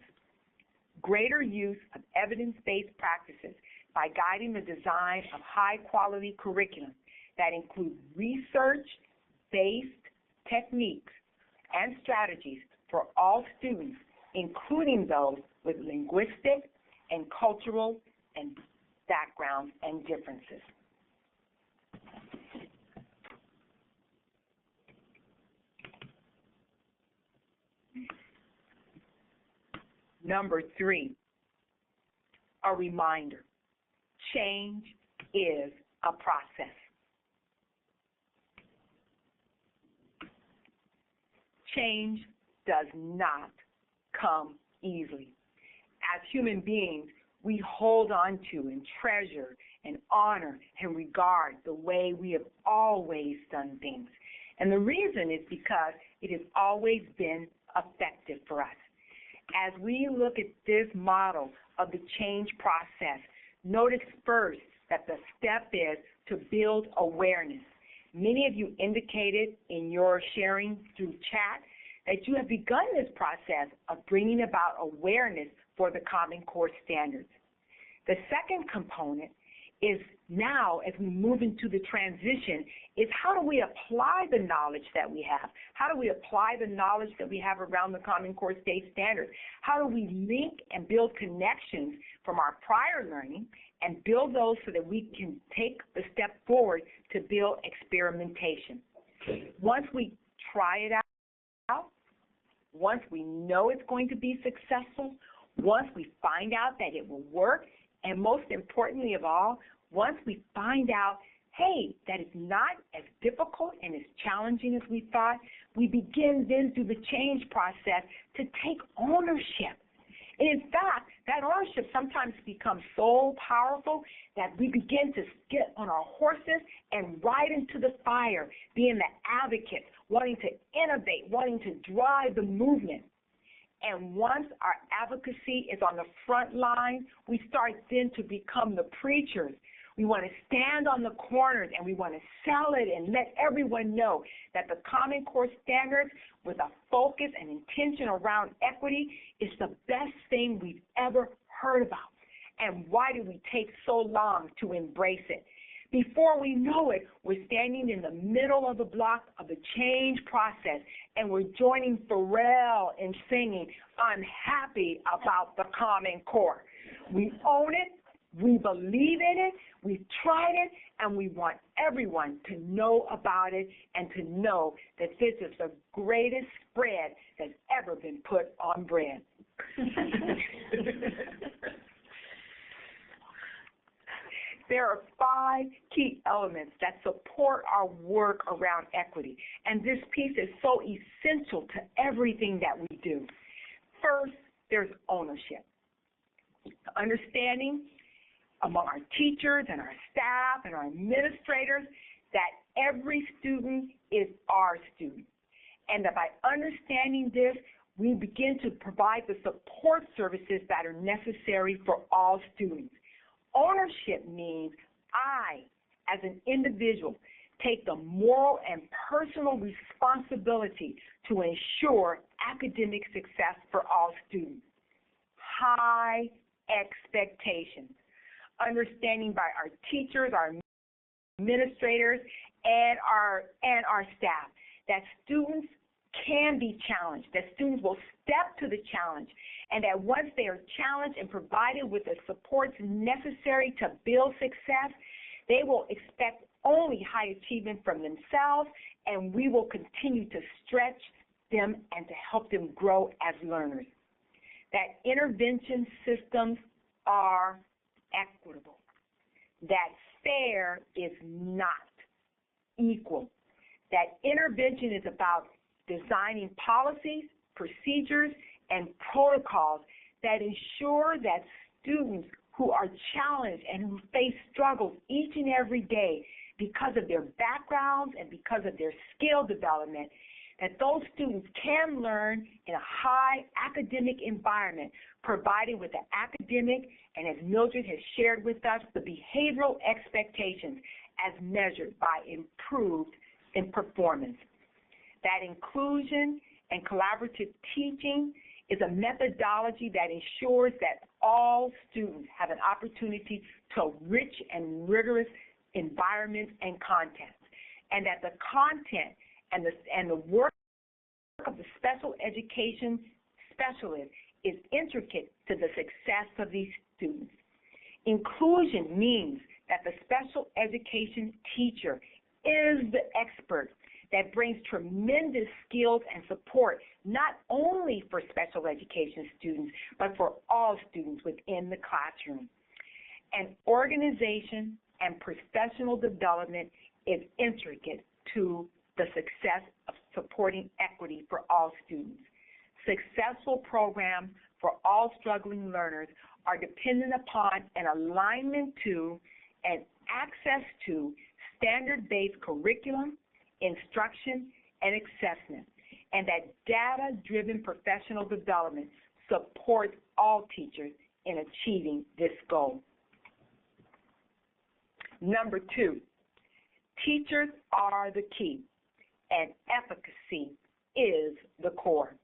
Greater use of evidence-based practices by guiding the design of high-quality curriculum that include research-based techniques and strategies for all students, including those with linguistic and cultural and backgrounds and differences. Number 3, a reminder. Change is a process. Change does not come easily. As human beings, we hold on to and treasure and honor and regard the way we have always done things. And the reason is because it has always been effective for us. As we look at this model of the change process, notice first that the step is to build awareness. Many of you indicated in your sharing through chat that you have begun this process of bringing about awareness for the Common Core standards. The second component is now, as we move into the transition, is how do we apply the knowledge that we have? How do we apply the knowledge that we have around the Common Core state standards? How do we link and build connections from our prior learning and build those so that we can take the step forward to build experimentation? Once we try it out, once we know it's going to be successful, once we find out that it will work, and most importantly of all, once we find out, hey, that it's not as difficult and as challenging as we thought, we begin then through the change process to take ownership. And in fact, that ownership sometimes becomes so powerful that we begin to get on our horses and ride into the fire, being the advocates, wanting to innovate, wanting to drive the movement. And once our advocacy is on the front line, we start then to become the preachers. We want to stand on the corners and we want to sell it and let everyone know that the Common Core standards with a focus and intention around equity is the best thing we've ever heard about. And why do we take so long to embrace it? Before we know it, we're standing in the middle of the block of the change process, and we're joining Pharrell in singing, "I'm happy about the Common Core." We own it, we believe in it, we've tried it, and we want everyone to know about it and to know that this is the greatest spread that's ever been put on bread. There are 5 key elements that support our work around equity, and this piece is so essential to everything that we do. First, there's ownership. Understanding among our teachers and our staff and our administrators that every student is our student, and that by understanding this, we begin to provide the support services that are necessary for all students. Ownership means I, as an individual, take the moral and personal responsibility to ensure academic success for all students. High expectations. Understanding by our teachers, our administrators, and our staff that students can be challenged, that students will step to the challenge, and that once they are challenged and provided with the supports necessary to build success, they will expect only high achievement from themselves, and we will continue to stretch them and to help them grow as learners. That intervention systems are equitable. That fair is not equal. That intervention is about designing policies, procedures, and protocols that ensure that students who are challenged and who face struggles each and every day because of their backgrounds and because of their skill development, that those students can learn in a high academic environment, provided with the academic and, as Mildred has shared with us, the behavioral expectations as measured by improved in performance. That inclusion and collaborative teaching is a methodology that ensures that all students have an opportunity to rich and rigorous environments and content, and that the content and the work of the special education specialist is intricate to the success of these students. Inclusion means that the special education teacher is the expert that brings tremendous skills and support, not only for special education students, but for all students within the classroom. And organization and professional development is intricate to the success of supporting equity for all students. Successful programs for all struggling learners are dependent upon an alignment to and access to standard-based curriculum, instruction, and assessment, and that data-driven professional development supports all teachers in achieving this goal. Number 2, teachers are the key, and efficacy is the core.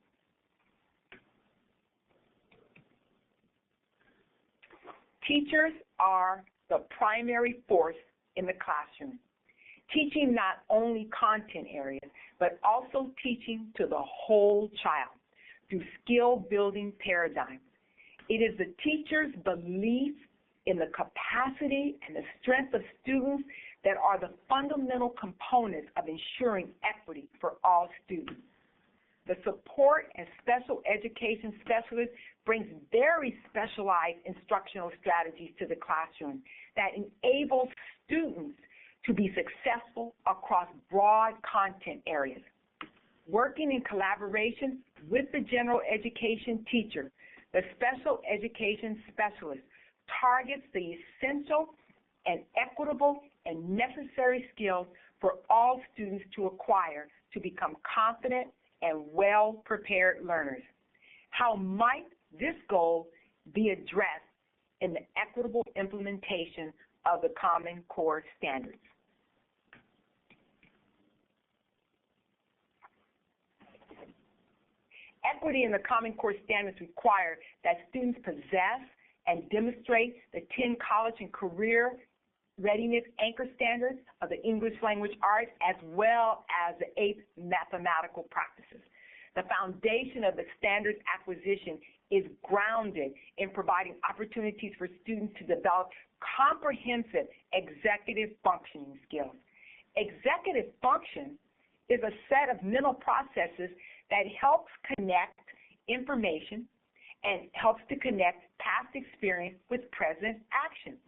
Teachers are the primary force in the classroom, teaching not only content areas, but also teaching to the whole child through skill-building paradigms. It is the teacher's belief in the capacity and the strength of students that are the fundamental components of ensuring equity for all students. The support and special education specialist brings very specialized instructional strategies to the classroom that enables students to be successful across broad content areas. Working in collaboration with the general education teacher, the special education specialist targets the essential and equitable and necessary skills for all students to acquire to become confident and well-prepared learners. How might this goal be addressed in the equitable implementation of the Common Core standards? Equity in the Common Core standards require that students possess and demonstrate the 10 college and career readiness anchor standards of the English language arts, as well as the 8 mathematical practices. The foundation of the standards acquisition is grounded in providing opportunities for students to develop comprehensive executive functioning skills. Executive function is a set of mental processes that helps connect information and helps to connect past experience with present action.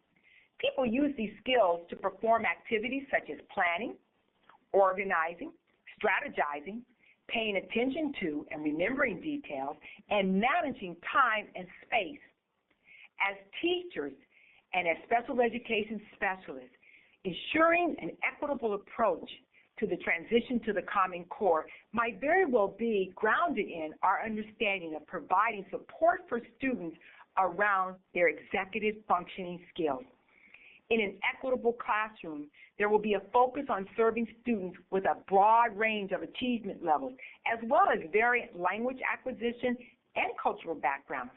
People use these skills to perform activities such as planning, organizing, strategizing, paying attention to and remembering details, and managing time and space. As teachers and as special education specialists, ensuring an equitable approach to the transition to the Common Core might very well be grounded in our understanding of providing support for students around their executive functioning skills. In an equitable classroom, there will be a focus on serving students with a broad range of achievement levels, as well as variant language acquisition and cultural backgrounds.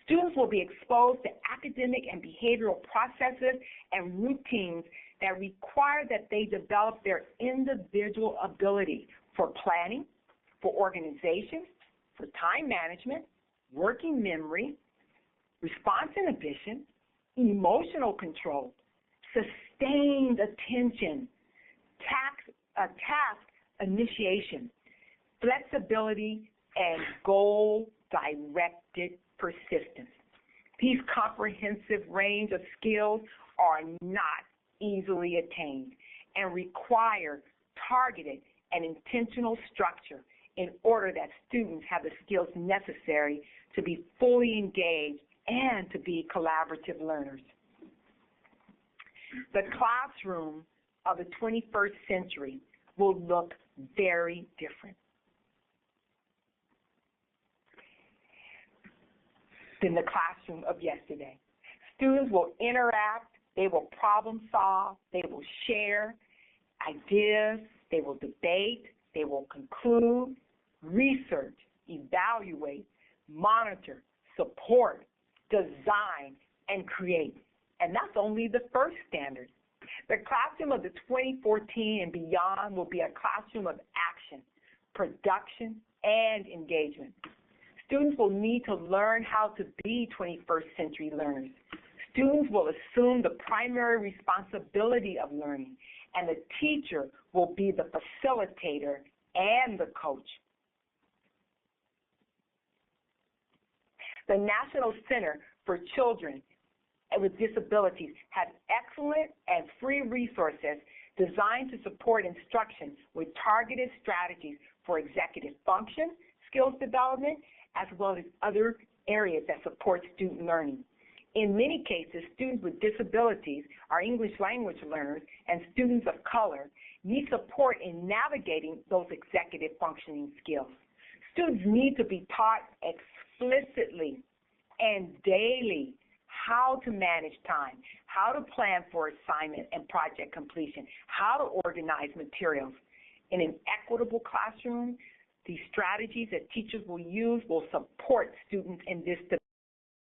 Students will be exposed to academic and behavioral processes and routines that require that they develop their individual ability for planning, for organization, for time management, working memory, response inhibition, emotional control, sustained attention, task initiation, flexibility, and goal-directed persistence. These comprehensive range of skills are not easily attained and require targeted and intentional structure in order that students have the skills necessary to be fully engaged and to be collaborative learners. The classroom of the 21st century will look very different than the classroom of yesterday. Students will interact, they will problem solve, they will share ideas, they will debate, they will conclude, research, evaluate, monitor, support, design, and create. And that's only the first standard. The classroom of the 2014 and beyond will be a classroom of action, production, and engagement. Students will need to learn how to be 21st century learners. Students will assume the primary responsibility of learning, and the teacher will be the facilitator and the coach. The National Center for Children with Disabilities has excellent and free resources designed to support instruction with targeted strategies for executive function, skills development, as well as other areas that support student learning. In many cases, students with disabilities, our English language learners, and students of color need support in navigating those executive functioning skills. Students need to be taught explicitly and daily how to manage time, how to plan for assignment and project completion, how to organize materials. In an equitable classroom, the strategies that teachers will use will support students in this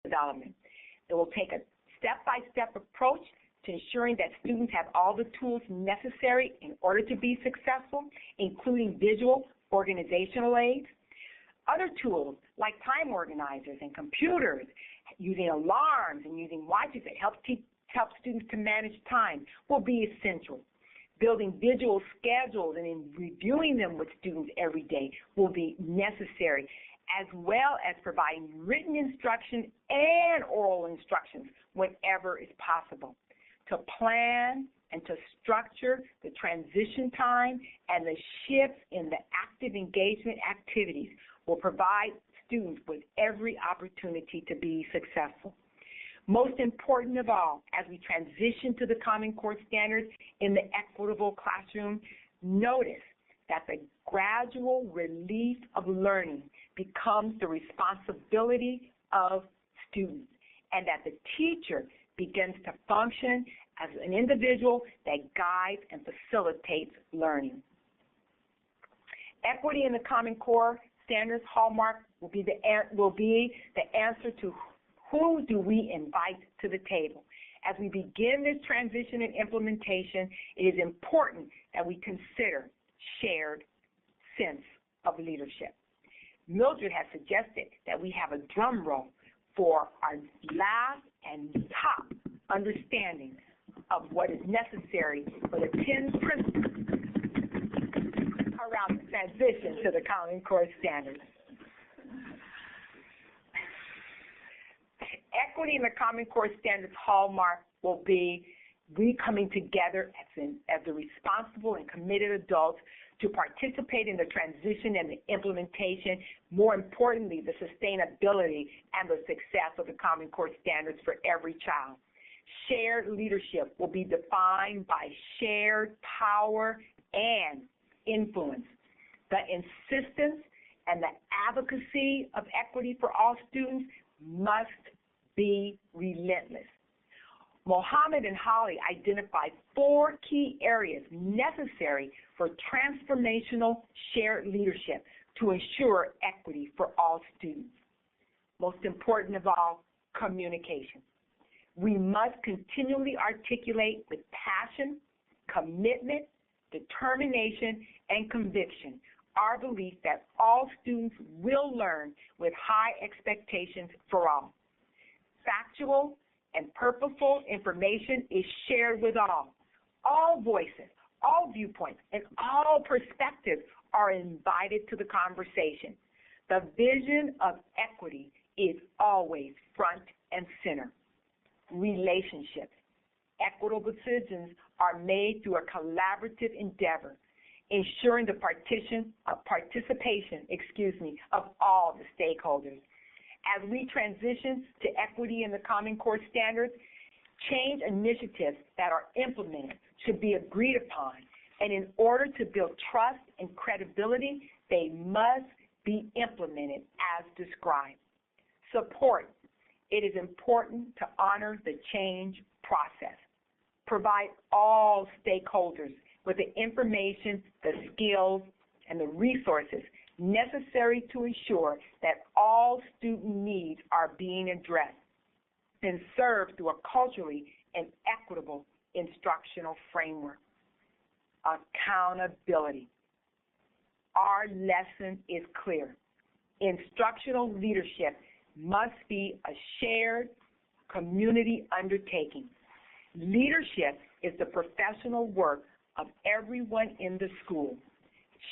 development. It will take a step-by-step approach to ensuring that students have all the tools necessary in order to be successful, including visual organizational aids. Other tools like time organizers and computers, using alarms and using watches that help students to manage time will be essential. Building visual schedules and in reviewing them with students every day will be necessary, as well as providing written instruction and oral instructions whenever is possible. To plan and to structure the transition time and the shifts in the active engagement activities will provide students with every opportunity to be successful. Most important of all, as we transition to the Common Core standards in the equitable classroom, notice that the gradual release of learning becomes the responsibility of students, and that the teacher begins to function as an individual that guides and facilitates learning. Equity in the Common Core standards hallmark will be the answer to who do we invite to the table. As we begin this transition and implementation, it is important that we consider shared sense of leadership. Mildred has suggested that we have a drum roll for our last and top understanding of what is necessary for the 10 principles around the transition to the Common Core standards. Equity in the Common Core standards hallmark will be we coming together as the responsible and committed adults to participate in the transition and the implementation, more importantly, the sustainability and the success of the Common Core standards for every child. Shared leadership will be defined by shared power and influence. The insistence and the advocacy of equity for all students must be relentless. Mohammed and Holly identified 4 key areas necessary for transformational shared leadership to ensure equity for all students. Most important of all, communication. We must continually articulate with passion, commitment, determination, and conviction our belief that all students will learn with high expectations for all. Factual and purposeful information is shared with all. All voices, all viewpoints, and all perspectives are invited to the conversation. The vision of equity is always front and center. Relationships. Equitable decisions are made through a collaborative endeavor, ensuring the participation of all the stakeholders. As we transition to equity in the Common Core standards, change initiatives that are implemented should be agreed upon, and in order to build trust and credibility, they must be implemented as described. Support. It is important to honor the change process. Provide all stakeholders with the information, the skills, and the resources necessary to ensure that all student needs are being addressed and served through a culturally and equitable instructional framework. Accountability. Our lesson is clear. Instructional leadership must be a shared community undertaking. Leadership is the professional work of everyone in the school.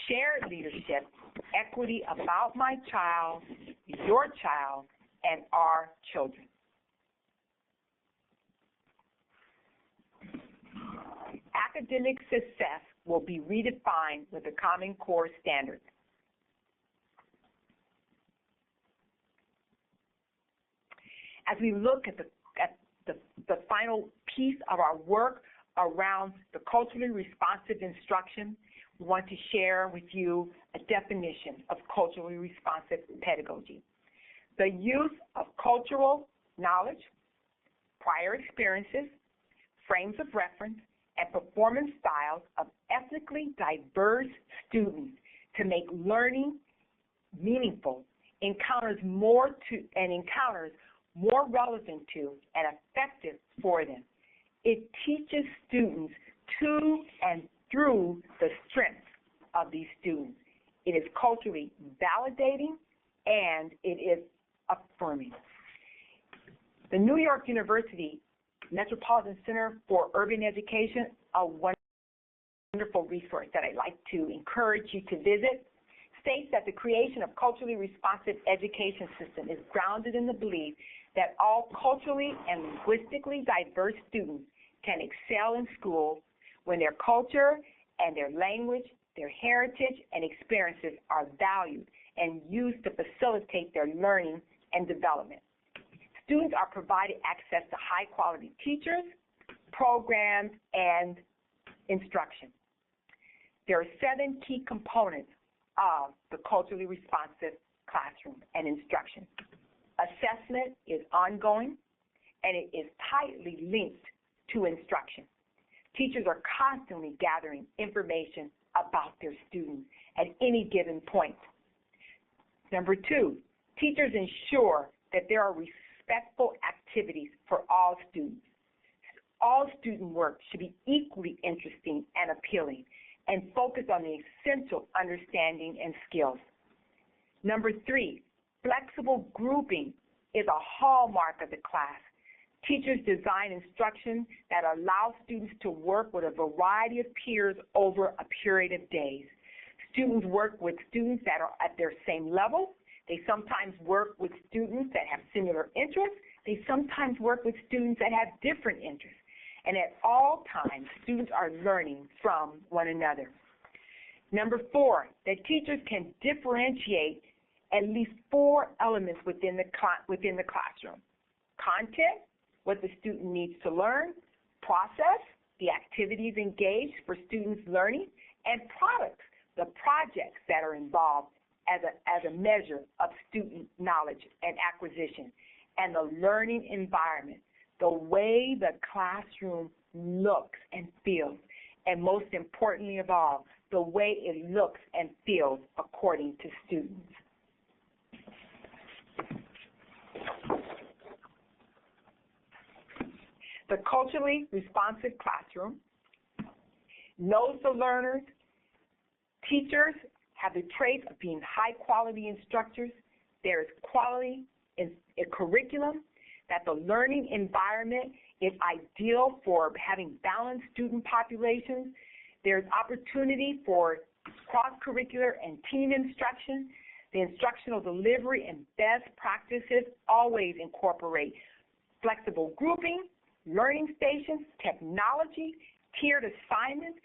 Shared leadership, equity about my child, your child, and our children. Academic success will be redefined with the Common Core standards. As we look at the final piece of our work around the culturally responsive instruction, we want to share with you a definition of culturally responsive pedagogy. The use of cultural knowledge, prior experiences, frames of reference, and performance styles of ethnically diverse students to make learning meaningful, encounters more relevant to and effective for them. It teaches students to and through the strengths of these students. It is culturally validating and it is affirming. The New York University Metropolitan Center for Urban Education, a wonderful resource that I'd like to encourage you to visit, states that the creation of culturally responsive education system is grounded in the belief that all culturally and linguistically diverse students can excel in school when their culture and their language, their heritage, and experiences are valued and used to facilitate their learning and development. Students are provided access to high-quality teachers, programs, and instruction. There are 7 key components of the culturally responsive classroom and instruction. Assessment is ongoing, and it is tightly linked to instruction. Teachers are constantly gathering information about their students at any given point. Number 2, teachers ensure that there are respectful activities for all students. All student work should be equally interesting and appealing and focus on the essential understanding and skills. Number 3, flexible grouping is a hallmark of the class. Teachers design instruction that allows students to work with a variety of peers over a period of days. Students work with students that are at their same level. They sometimes work with students that have similar interests. They sometimes work with students that have different interests. And at all times, students are learning from one another. Number 4, that teachers can differentiate at least 4 elements within the classroom. Content, what the student needs to learn. Process, the activities engaged for students' learning. And products, the projects that are involved as a measure of student knowledge and acquisition. And the learning environment, the way the classroom looks and feels, and most importantly of all, the way it looks and feels according to students. The culturally responsive classroom knows the learners. Teachers have the traits of being high-quality instructors. There is quality in a curriculum, that the learning environment is ideal for having balanced student populations. There's opportunity for cross-curricular and team instruction. The instructional delivery and best practices always incorporate flexible grouping, learning stations, technology, tiered assignments,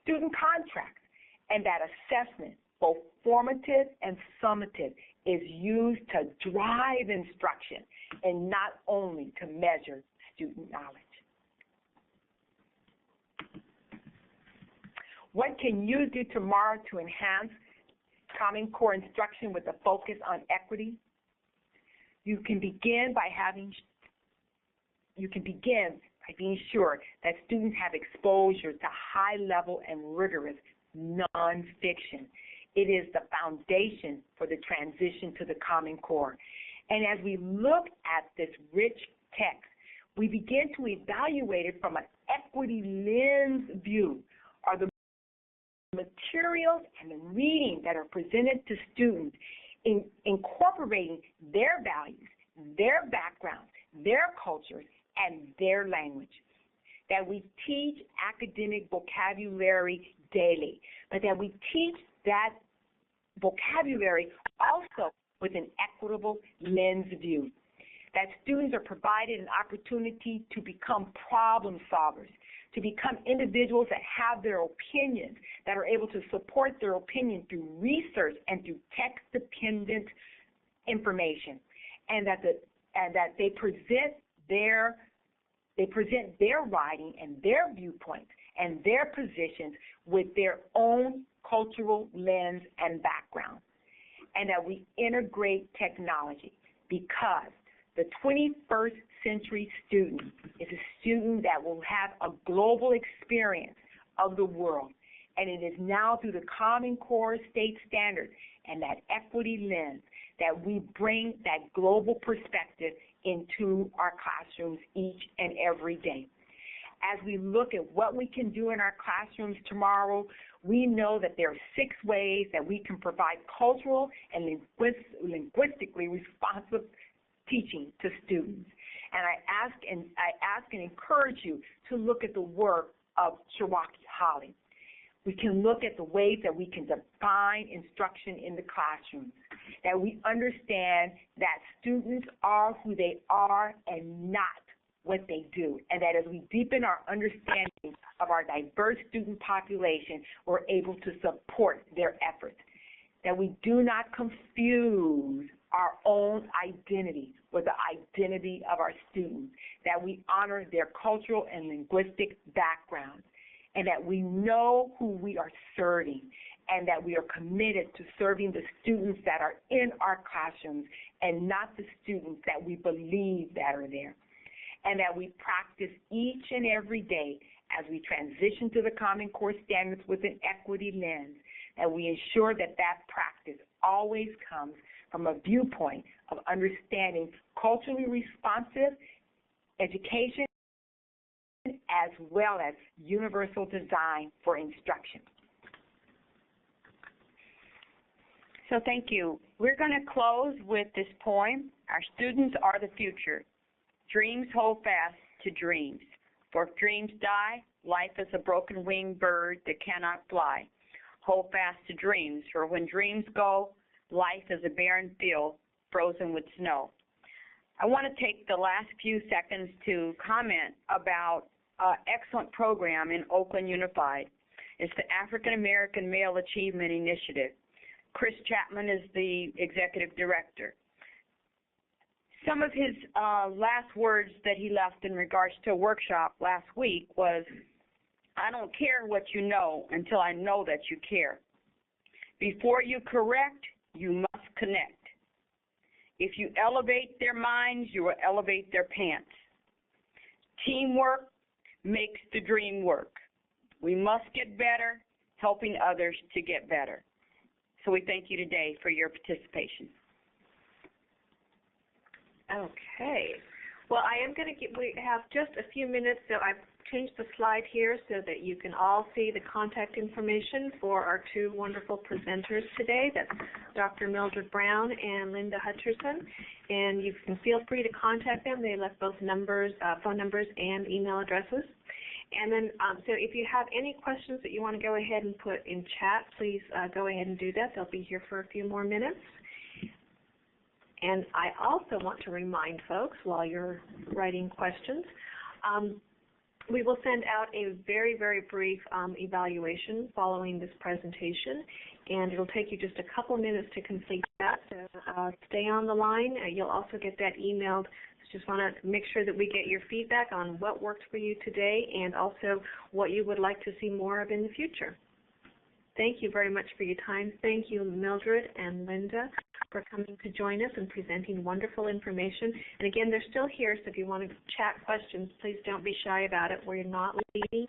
student contracts, and that assessment, both formative and summative, is used to drive instruction and not only to measure student knowledge. What can you do tomorrow to enhance Common Core instruction with a focus on equity? You can begin by being sure that students have exposure to high-level and rigorous nonfiction. It is the foundation for the transition to the Common Core. And as we look at this rich text, we begin to evaluate it from an equity lens view. Are the materials and the reading that are presented to students incorporating their values, their backgrounds, their cultures, and their language? That we teach academic vocabulary daily, but that we teach that vocabulary also with an equitable lens view. That students are provided an opportunity to become problem solvers, to become individuals that have their opinions, that are able to support their opinion through research and through text-dependent information, and that and that they present their writing and their viewpoints and their positions with their own cultural lens and background, and that we integrate technology, because the 21st century student is a student that will have a global experience of the world, and it is now through the Common Core state standards and that equity lens that we bring that global perspective into our classrooms each and every day. As we look at what we can do in our classrooms tomorrow, we know that there are 6 ways that we can provide cultural and linguistically responsive teaching to students. And I ask and encourage you to look at the work of Cherokee Holly. We can look at the ways that we can define instruction in the classrooms, that we understand that students are who they are and not what they do, and that as we deepen our understanding of our diverse student population, we're able to support their efforts, that we do not confuse our own identity with the identity of our students, that we honor their cultural and linguistic backgrounds, and that we know who we are serving, and that we are committed to serving the students that are in our classrooms and not the students that we believe that are there, and that we practice each and every day as we transition to the Common Core standards with an equity lens, that we ensure that that practice always comes from a viewpoint of understanding culturally responsive education as well as universal design for instruction. So thank you. We're going to close with this poem. Our students are the future. Dreams hold fast to dreams. For if dreams die, life is a broken-winged bird that cannot fly. Hold fast to dreams, for when dreams go, life is a barren field frozen with snow. I want to take the last few seconds to comment about an excellent program in Oakland Unified. It's the African American Male Achievement Initiative. Chris Chapman is the executive director. Some of his last words that he left in regards to a workshop last week was, I don't care what you know until I know that you care. Before you correct, you must connect. If you elevate their minds, you will elevate their pants. Teamwork makes the dream work. We must get better, helping others to get better. So we thank you today for your participation. Okay. Well, we have just a few minutes, so I've changed the slide here so that you can all see the contact information for our 2 wonderful presenters today. That's Dr. Mildred Browne and Linda Hutcherson. And you can feel free to contact them. They left both numbers, phone numbers and email addresses. And then, so if you have any questions that you want to go ahead and put in chat, please go ahead and do that. They'll be here for a few more minutes. And I also want to remind folks, while you're writing questions, we will send out a very, very brief evaluation following this presentation, and it'll take you just a couple minutes to complete that. So stay on the line. You'll also get that emailed. Just want to make sure that we get your feedback on what worked for you today and also what you would like to see more of in the future. Thank you very much for your time. Thank you, Mildred and Linda, for coming to join us and presenting wonderful information. And again, they're still here, so if you want to chat questions, please don't be shy about it. We're not leaving.